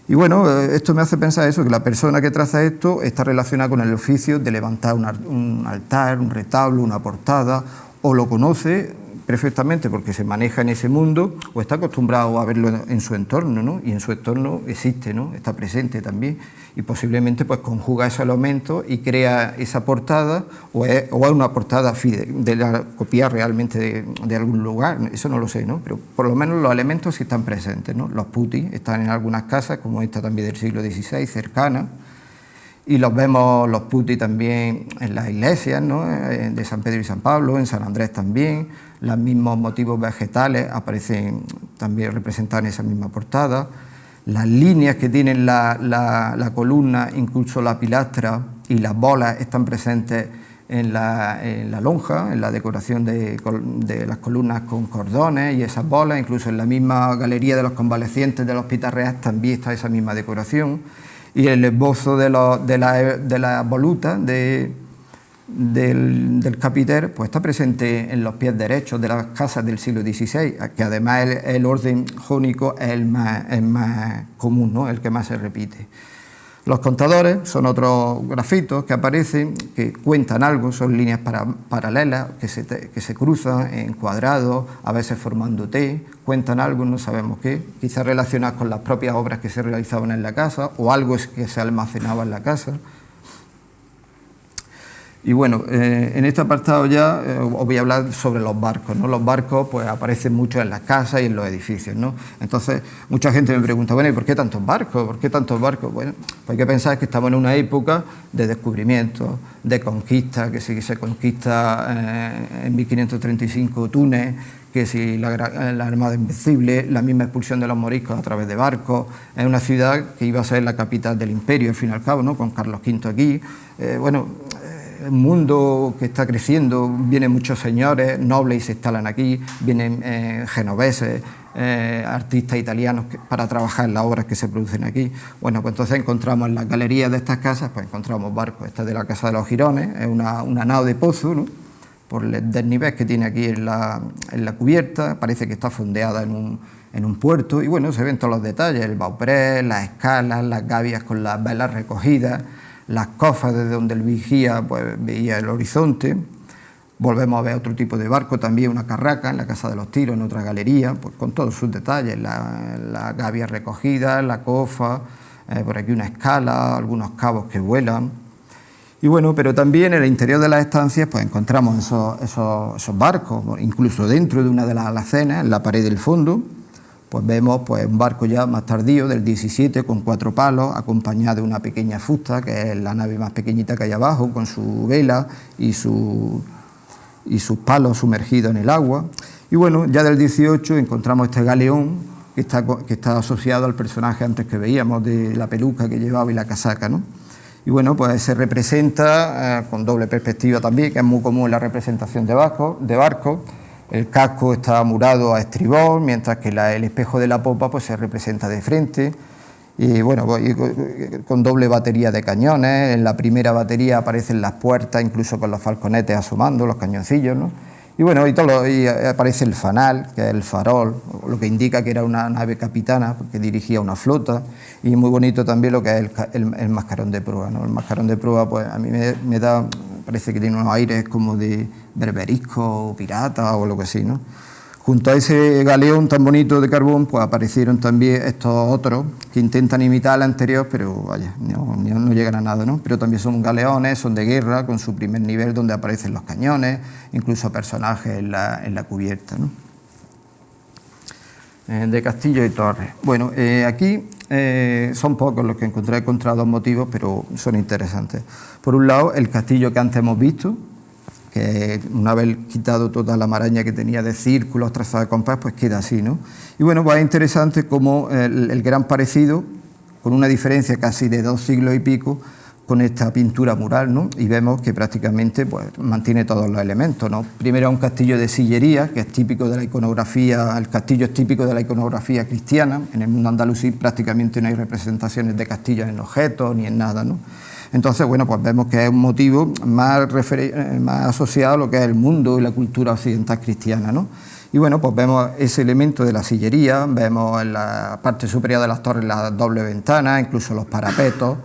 Y bueno, esto me hace pensar eso, que la persona que traza esto está relacionada con el oficio de levantar un altar, un retablo, una portada, o lo conoce perfectamente porque se maneja en ese mundo, o está acostumbrado a verlo en su entorno, ¿no? Y en su entorno existe, ¿no? Está presente también, y posiblemente pues conjuga esos elementos y crea esa portada, o es una portada de la copia realmente de algún lugar, eso no lo sé, ¿no? Pero por lo menos los elementos sí están presentes, ¿no? Los putis están en algunas casas, como esta también del siglo XVI, cercana, y los vemos los putis también en las iglesias, ¿no? De San Pedro y San Pablo, en San Andrés también. Los mismos motivos vegetales aparecen también representados en esa misma portada. Las líneas que tienen la columna, incluso la pilastra y las bolas, están presentes en la lonja, en la decoración de las columnas con cordones y esas bolas. Incluso en la misma galería de los convalecientes del Hospital Real también está esa misma decoración. Y el esbozo de la voluta del capitel pues está presente en los pies derechos de las casas del siglo XVI, que además el orden jónico es el más común, ¿no? El que más se repite. Los contadores son otros grafitos que aparecen, que cuentan algo, son líneas paralelas que se cruzan en cuadrados, a veces formando T, cuentan algo, no sabemos qué, quizás relacionadas con las propias obras que se realizaban en la casa o algo que se almacenaba en la casa. Y bueno, en este apartado ya os voy a hablar sobre los barcos, ¿no? Los barcos pues aparecen mucho en las casas y en los edificios, ¿no? Entonces, mucha gente me pregunta, bueno, ¿y por qué tantos barcos? ¿Por qué tantos barcos? Bueno, pues hay que pensar que estamos en una época de descubrimiento, de conquista, que si se conquista en 1535 Túnez, que si la Armada Invencible, la misma expulsión de los moriscos a través de barcos. Es una ciudad que iba a ser la capital del imperio, al fin y al cabo, ¿no? Con Carlos V aquí. El mundo que está creciendo, vienen muchos señores nobles y se instalan aquí, vienen genoveses, artistas italianos para trabajar en las obras que se producen aquí. Bueno, pues entonces encontramos en las galerías de estas casas, pues encontramos barcos. Esta es de la Casa de los Girones, es una nao de pozo, ¿no? Por el desnivel que tiene aquí en la cubierta, parece que está fondeada en un puerto, y bueno, se ven todos los detalles, el baupré, las escalas, las gavias con las velas recogidas, las cofas desde donde el vigía pues veía el horizonte. Volvemos a ver otro tipo de barco, también una carraca en la Casa de los Tiros, en otra galería, pues con todos sus detalles, las gavias recogidas, la cofa, por aquí una escala, algunos cabos que vuelan. Y bueno, pero también en el interior de las estancias pues encontramos esos barcos, incluso dentro de una de las alacenas, en la pared del fondo, pues vemos pues un barco ya más tardío, del 17, con 4 palos, acompañado de una pequeña fusta, que es la nave más pequeñita que hay abajo, con su vela y sus palos sumergidos en el agua. Y bueno, ya del 18 encontramos este galeón, que está asociado al personaje antes que veíamos, de la peluca que llevaba y la casaca, ¿no? Y bueno, pues se representa con doble perspectiva también, que es muy común en la representación de barcos. El casco está murado a estribor, mientras que el espejo de la popa pues se representa de frente. Y bueno, con doble batería de cañones. En la primera batería aparecen las puertas, incluso con los falconetes asomando, los cañoncillos, ¿no? Y bueno, y aparece el fanal, que es el farol, lo que indica que era una nave capitana, porque dirigía una flota. Y muy bonito también lo que es el mascarón de proa, ¿no? El mascarón de proa, pues a mí me da, parece que tiene unos aires como de berberisco o pirata o lo que así, ¿no? Junto a ese galeón tan bonito de carbón, pues aparecieron también estos otros que intentan imitar al anterior, pero vaya, no llegan a nada, ¿no? Pero también son galeones, son de guerra, con su primer nivel donde aparecen los cañones, incluso personajes en la cubierta, ¿no? De castillo y torres. Bueno, aquí son pocos los que encontré, he encontrado 2 motivos, pero son interesantes. Por un lado, el castillo que antes hemos visto, que una vez quitado toda la maraña que tenía de círculos trazados de compás, pues queda así, ¿no? Y bueno, pues es interesante como el gran parecido, con una diferencia casi de 2 siglos y pico, con esta pintura mural, ¿no? Y vemos que prácticamente pues, mantiene todos los elementos, ¿no? Primero un castillo de sillería, que es típico de la iconografía, el castillo es típico de la iconografía cristiana. En el mundo andalusí prácticamente no hay representaciones de castillos en objetos ni en nada, ¿no? Entonces, bueno, pues vemos que es un motivo más asociado a lo que es el mundo y la cultura occidental cristiana, ¿no? Y bueno, pues vemos ese elemento de la sillería, vemos en la parte superior de las torres las dobles ventanas, incluso los parapetos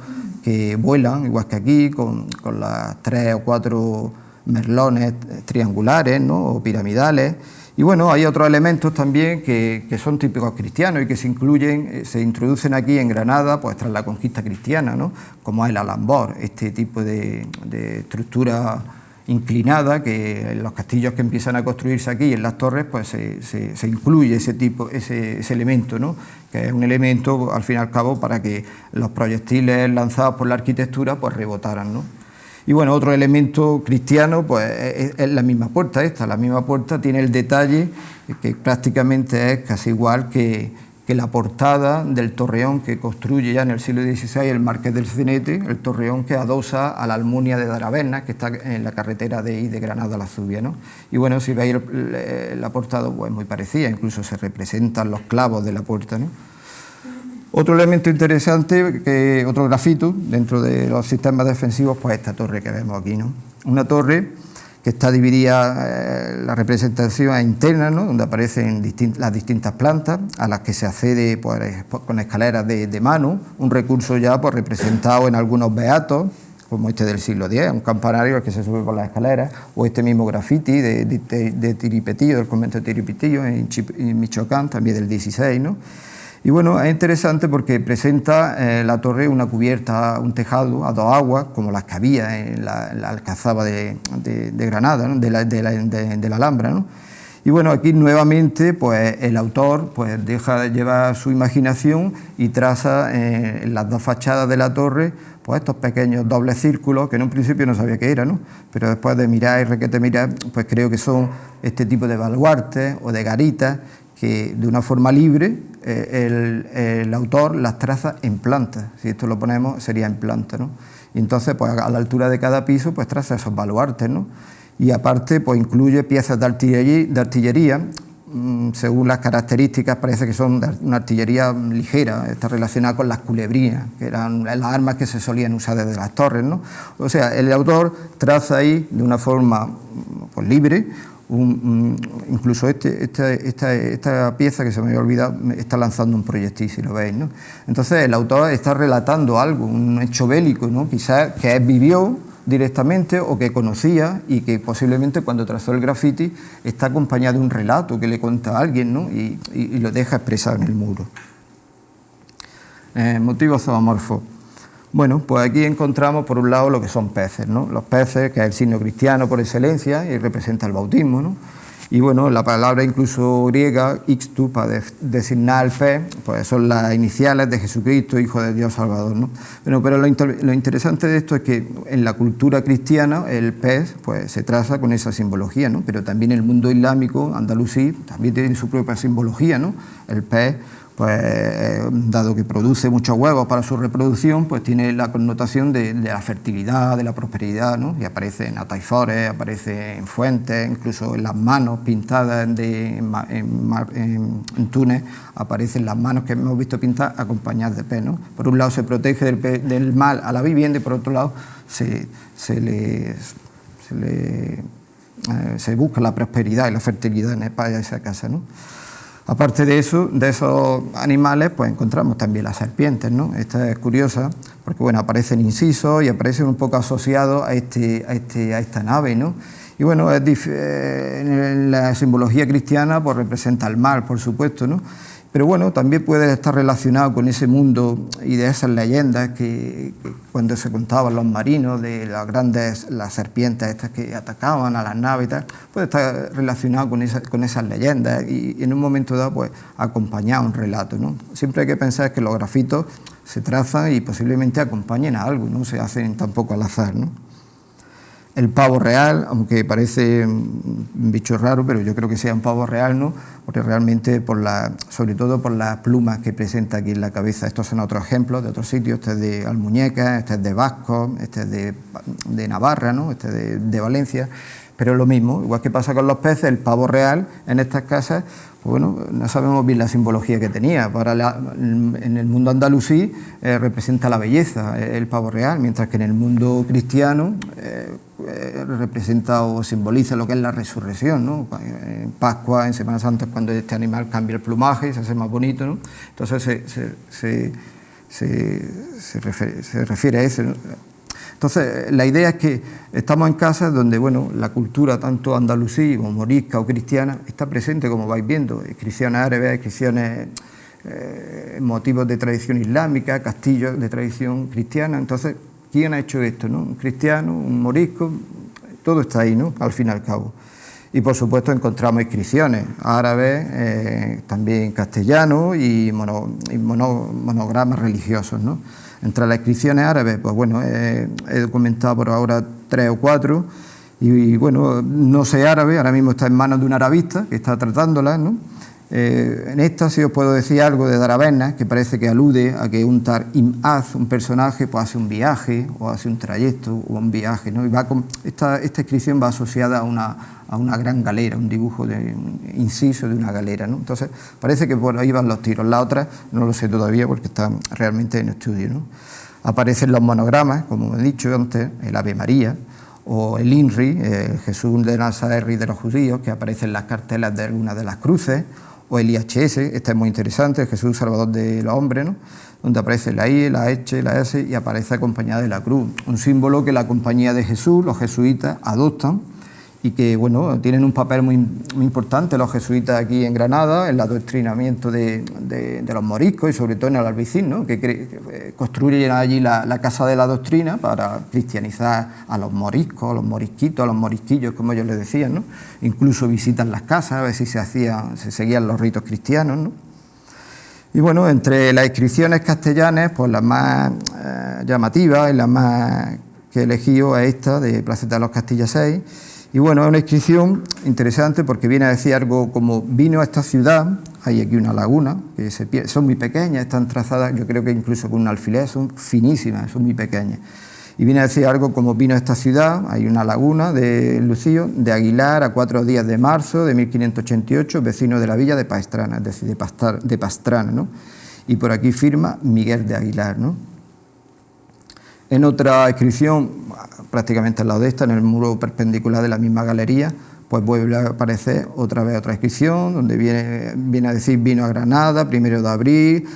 que vuelan, igual que aquí, con las 3 o 4 merlones triangulares, ¿no? O piramidales. Y bueno, hay otros elementos también que son típicos cristianos y que se introducen aquí en Granada pues tras la conquista cristiana, ¿no? Como es el alambor, este tipo de estructura inclinada que en los castillos que empiezan a construirse aquí en las torres pues se incluye ese elemento, ¿no? Que es un elemento al fin y al cabo para que los proyectiles lanzados por la arquitectura pues rebotaran, ¿no? Y bueno, otro elemento cristiano pues es la misma puerta esta. La misma puerta tiene el detalle que prácticamente es casi igual que la portada del torreón que construye ya en el siglo XVI el Marqués del Cenete, el torreón que adosa a la Almunia de Daraverna, que está en la carretera de Granada a la Zubia, ¿no? Y bueno, si veis la portada pues muy parecida, incluso se representan los clavos de la puerta, ¿no? Otro elemento interesante, otro grafito dentro de los sistemas defensivos, pues esta torre que vemos aquí, ¿no? Una torre que está dividida, la representación es interna, ¿no? Donde aparecen las distintas plantas, a las que se accede pues, con escaleras de mano, un recurso ya pues, representado en algunos beatos, como este del siglo X, un campanario al que se sube por las escaleras, o este mismo grafiti de Tiripetillo, del convento de Tiripetillo, en Michoacán, también del XVI, ¿no? Y bueno, es interesante porque presenta la torre una cubierta, un tejado a dos aguas, como las que había en la alcazaba de Granada, ¿no? de la Alhambra, ¿no? Y bueno, aquí nuevamente pues, el autor pues, lleva su imaginación y traza en las dos fachadas de la torre pues, estos pequeños dobles círculos que en un principio no sabía qué eran, ¿no? Pero después de mirar y requete mirar, pues creo que son este tipo de baluartes o de garitas que de una forma libre el autor las traza en planta. Si esto lo ponemos sería en planta, ¿no? Y entonces pues, a la altura de cada piso pues, traza esos baluartes, ¿no? Y aparte pues, incluye piezas de artillería, según las características parece que son de una artillería ligera, está relacionada con las culebrinas, que eran las armas que se solían usar desde las torres, ¿no? O sea, el autor traza ahí de una forma pues, libre, incluso esta pieza que se me había olvidado está lanzando un proyectil, si lo veis, ¿no? Entonces el autor está relatando algo, un hecho bélico, ¿no? Quizás que él vivió directamente o que conocía y que posiblemente cuando trazó el graffiti está acompañado de un relato que le cuenta a alguien, ¿no? y lo deja expresado en el muro. Motivos zoomorfos. Bueno, pues aquí encontramos por un lado lo que son peces, ¿no? Los peces, que es el signo cristiano por excelencia y representa el bautismo, ¿no? Y bueno, la palabra incluso griega, ixtu, para designar al pez, pues son las iniciales de Jesucristo, Hijo de Dios Salvador, ¿no? Pero lo interesante de esto es que en la cultura cristiana el pez pues, se traza con esa simbología, ¿no? Pero también el mundo islámico, andalusí, también tiene su propia simbología, ¿no? El pez, pues dado que produce muchos huevos para su reproducción, pues tiene la connotación de la fertilidad, de la prosperidad, ¿no? Y aparece en ataifores, aparece en fuentes, incluso en las manos pintadas en Túnez, aparecen las manos que hemos visto pintadas acompañadas de pez, ¿no? Por un lado se protege del mal a la vivienda y por otro lado se busca la prosperidad y la fertilidad en esa casa, ¿no? Aparte de eso, de esos animales, pues encontramos también las serpientes, ¿no? Esta es curiosa porque, bueno, aparecen incisos y aparecen un poco asociados a esta nave, ¿no? Y bueno, en la simbología cristiana pues representa el mal, por supuesto, ¿no? Pero bueno, también puede estar relacionado con ese mundo y de esas leyendas que cuando se contaban los marinos de las serpientes estas que atacaban a las naves y tal, puede estar relacionado con esas leyendas y en un momento dado pues acompañar un relato, ¿no? Siempre hay que pensar que los grafitos se trazan y posiblemente acompañen a algo, no se hacen tampoco al azar, ¿no? El pavo real, aunque parece un bicho raro, pero yo creo que sea un pavo real, ¿no? Porque realmente, sobre todo por las plumas que presenta aquí en la cabeza. Estos son otros ejemplos de otros sitios. Este es de Almuñécar, este es de Vasco, este es de Navarra, ¿no? Este es de Valencia. Pero es lo mismo, igual que pasa con los peces, el pavo real en estas casas, pues bueno, no sabemos bien la simbología que tenía. En el mundo andalusí representa la belleza, el pavo real, mientras que en el mundo cristiano representa o simboliza lo que es la resurrección, ¿no? En Pascua, en Semana Santa, cuando este animal cambia el plumaje y se hace más bonito, ¿no? Entonces se refiere a eso, ¿no? Entonces, la idea es que estamos en casas donde, bueno, la cultura tanto andalusí como morisca o cristiana está presente, como vais viendo, inscripciones árabes, inscripciones motivos de tradición islámica, castillos de tradición cristiana. Entonces, ¿quién ha hecho esto, no? Un cristiano, un morisco, todo está ahí, ¿no? Al fin y al cabo. Y por supuesto encontramos inscripciones árabes, también castellanos y monogramas religiosos, ¿no? Entre las inscripciones árabes, pues bueno, he documentado por ahora 3 o 4 y bueno, no sé árabe, ahora mismo está en manos de un arabista que está tratándolas, ¿no? En esta sí os puedo decir algo de Daraberna, que parece que alude a que un Tar Imaz, un personaje, pues hace un viaje o hace un trayecto o un viaje, ¿no? Y esta inscripción va asociada a una gran galera, un dibujo inciso de una galera, ¿no? Entonces parece que por ahí van los tiros. La otra no lo sé todavía porque están realmente en estudio, ¿no? Aparecen los monogramas, como he dicho antes, el Ave María, o el INRI, Jesús de Nazaret, Rey de los Judíos, que aparece en las cartelas de algunas de las cruces, o el IHS, este es muy interesante, el Jesús Salvador de los hombres, ¿no? Donde aparece la I, la H, la S y aparece acompañada de la cruz, un símbolo que la Compañía de Jesús, los jesuitas, adoptan y que bueno, tienen un papel muy importante los jesuitas aquí en Granada, en el adoctrinamiento de los moriscos y sobre todo en el Albaicín, ¿no? que construyen allí la Casa de la Doctrina para cristianizar a los moriscos, a los morisquitos, a los morisquillos, como ellos les decían, ¿no? Incluso visitan las casas a ver si se seguían los ritos cristianos, ¿no? Y bueno, entre las inscripciones castellanas, pues la más llamativa y la más que he elegido es esta de Placeta de los Castillas 6. Y bueno, es una inscripción interesante porque viene a decir algo como: vino a esta ciudad, hay aquí una laguna, que son muy pequeñas, están trazadas, yo creo que incluso con un alfiler, son finísimas, son muy pequeñas. Y viene a decir algo como: vino a esta ciudad, hay una laguna de Lucío, de Aguilar, a 4 días de marzo de 1588, vecino de la villa de Pastrana, es decir, de Pastrana, ¿no? Y por aquí firma Miguel de Aguilar, ¿no? En otra inscripción, prácticamente al lado de esta, en el muro perpendicular de la misma galería, pues vuelve a aparecer otra vez otra inscripción, donde viene a decir: vino a Granada, 1 de abril,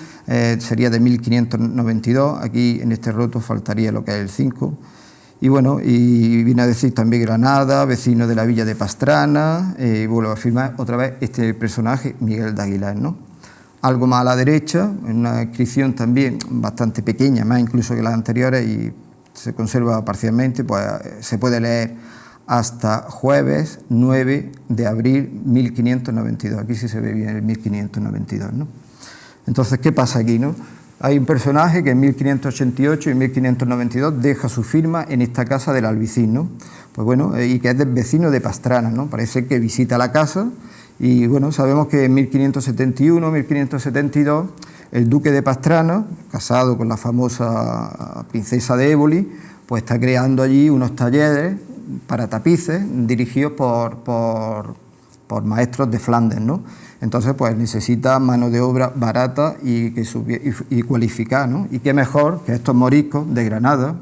sería de 1592, aquí en este roto faltaría lo que es el 5, y bueno, y viene a decir también Granada, vecino de la villa de Pastrana, y vuelve a afirmar otra vez este personaje, Miguel de Aguilar, ¿no? Algo más a la derecha, en una inscripción también bastante pequeña, más incluso que las anteriores, y se conserva parcialmente, pues se puede leer: hasta jueves 9 de abril 1592. Aquí sí se ve bien el 1592, ¿no? Entonces, ¿qué pasa aquí, no? Hay un personaje que en 1588 y 1592 deja su firma en esta casa del Albaicín, ¿no? Pues bueno, y que es del vecino de Pastrana, ¿no? Parece que visita la casa. Y bueno, sabemos que en 1571, 1572, el duque de Pastrana, casado con la famosa princesa de Éboli, pues está creando allí unos talleres para tapices dirigidos por maestros de Flandes, ¿no? Entonces, pues necesita mano de obra barata y cualificada, ¿no? Y qué mejor que estos moriscos de Granada,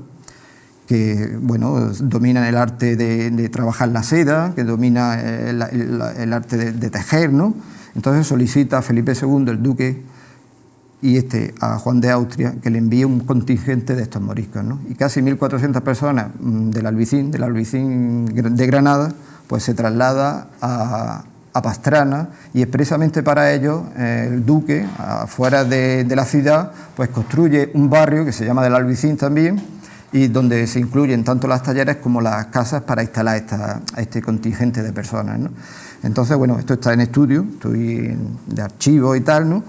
que bueno, dominan el arte de trabajar la seda, que domina el arte de tejer, ¿no? Entonces solicita a Felipe II, el duque, y a Juan de Austria, que le envíe un contingente de estos moriscos, ¿no? Y casi 1.400 personas del Albaicín de Granada, pues se traslada a Pastrana, y expresamente para ello el duque, afuera de la ciudad, pues construye un barrio que se llama del Albaicín también, y donde se incluyen tanto las talleres como las casas para instalar a este contingente de personas, ¿no? Entonces, bueno, esto está en estudio, estoy de archivo y tal, ¿no?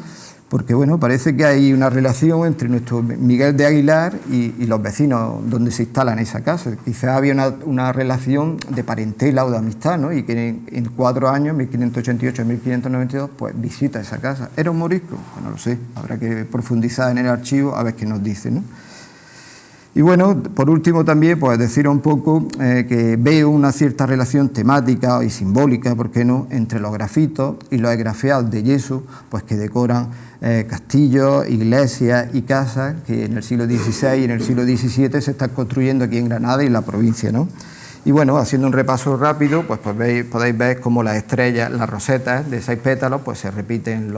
Porque, bueno, parece que hay una relación entre nuestro Miguel de Aguilar y los vecinos donde se instalan esa casa. Quizás había una relación de parentela o de amistad, ¿no? Y que en 4 años, 1588 y 1592, pues visita esa casa. ¿Era un morisco? Pues no lo sé, habrá que profundizar en el archivo a ver qué nos dice, ¿no? Y bueno, por último también, pues decir un poco que veo una cierta relación temática y simbólica, ¿por qué no?, entre los grafitos y los esgrafiados de yeso, pues que decoran castillos, iglesias y casas que en el siglo XVI y en el siglo XVII se están construyendo aquí en Granada y en la provincia, ¿no? Y bueno, haciendo un repaso rápido, pues podéis ver cómo las estrellas, las rosetas de 6 pétalos, pues se repiten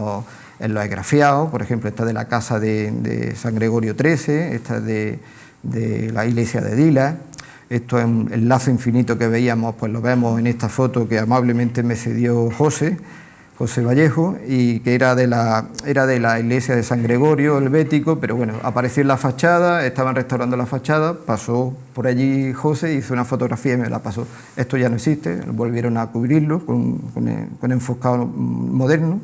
en los esgrafiados. Por ejemplo, esta de la casa de San Gregorio XIII, esta de la iglesia de Dila. Esto es el lazo infinito que veíamos, pues lo vemos en esta foto que amablemente me cedió José Vallejo, y que era de la iglesia de San Gregorio Helvético, pero bueno, apareció en la fachada, estaban restaurando la fachada, pasó por allí José, hizo una fotografía y me la pasó. Esto ya no existe, volvieron a cubrirlo con enfoscado moderno.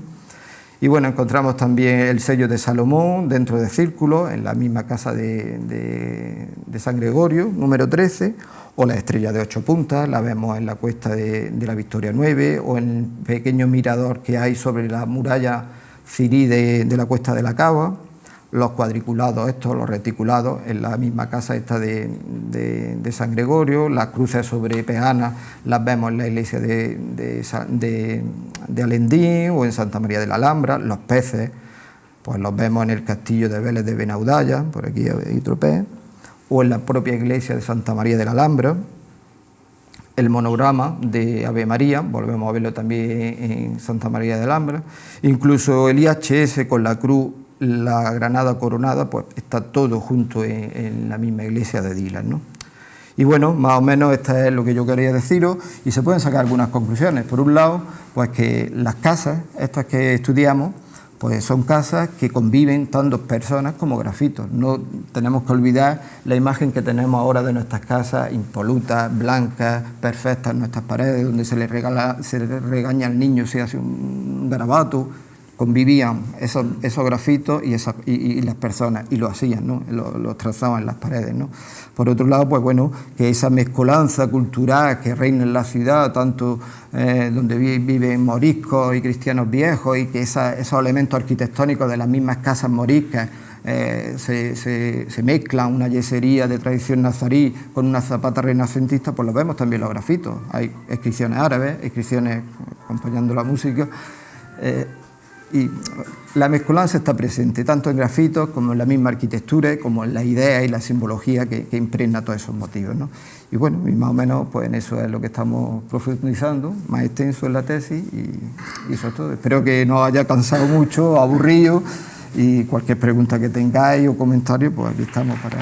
Y bueno, encontramos también el sello de Salomón dentro de círculos, en la misma casa de San Gregorio, número 13, o la estrella de 8 puntas, la vemos en la cuesta de la Victoria 9, o en el pequeño mirador que hay sobre la muralla cirí de la cuesta de la Cava, los cuadriculados estos, los reticulados, en la misma casa esta de San Gregorio, las cruces sobre peanas las vemos en la iglesia de Alendín o en Santa María de la Alhambra, los peces pues los vemos en el castillo de Vélez de Benaudalla, por aquí hay otro pez, o en la propia iglesia de Santa María de la Alhambra. El monograma de Ave María, volvemos a verlo también en Santa María de la Alhambra, incluso el IHS con la cruz, la granada coronada, pues está todo junto en la misma iglesia de Dilas, ¿no? Y bueno, más o menos esto es lo que yo quería deciros y se pueden sacar algunas conclusiones. Por un lado, pues que las casas, estas que estudiamos, pues son casas que conviven tanto personas como grafitos. No tenemos que olvidar la imagen que tenemos ahora de nuestras casas impolutas, blancas, perfectas, nuestras paredes, donde se le regaña al niño si hace un garabato. Convivían esos grafitos y las personas, y lo hacían, ¿no? Los trazaban en las paredes, ¿no? Por otro lado, pues bueno, que esa mezcolanza cultural que reina en la ciudad, tanto donde viven moriscos y cristianos viejos, y que esos elementos arquitectónicos de las mismas casas moriscas se mezclan, una yesería de tradición nazarí con una zapata renacentista, pues lo vemos también en los grafitos. Hay inscripciones árabes, inscripciones acompañando la música, y la mezcolanza está presente tanto en grafitos como en la misma arquitectura, como en la idea y la simbología que impregna todos esos motivos, ¿no? Y bueno, y más o menos pues en eso es lo que estamos profundizando, más extenso en la tesis, y eso es todo. Espero que no os haya cansado mucho, aburrido, y cualquier pregunta que tengáis o comentario, pues aquí estamos para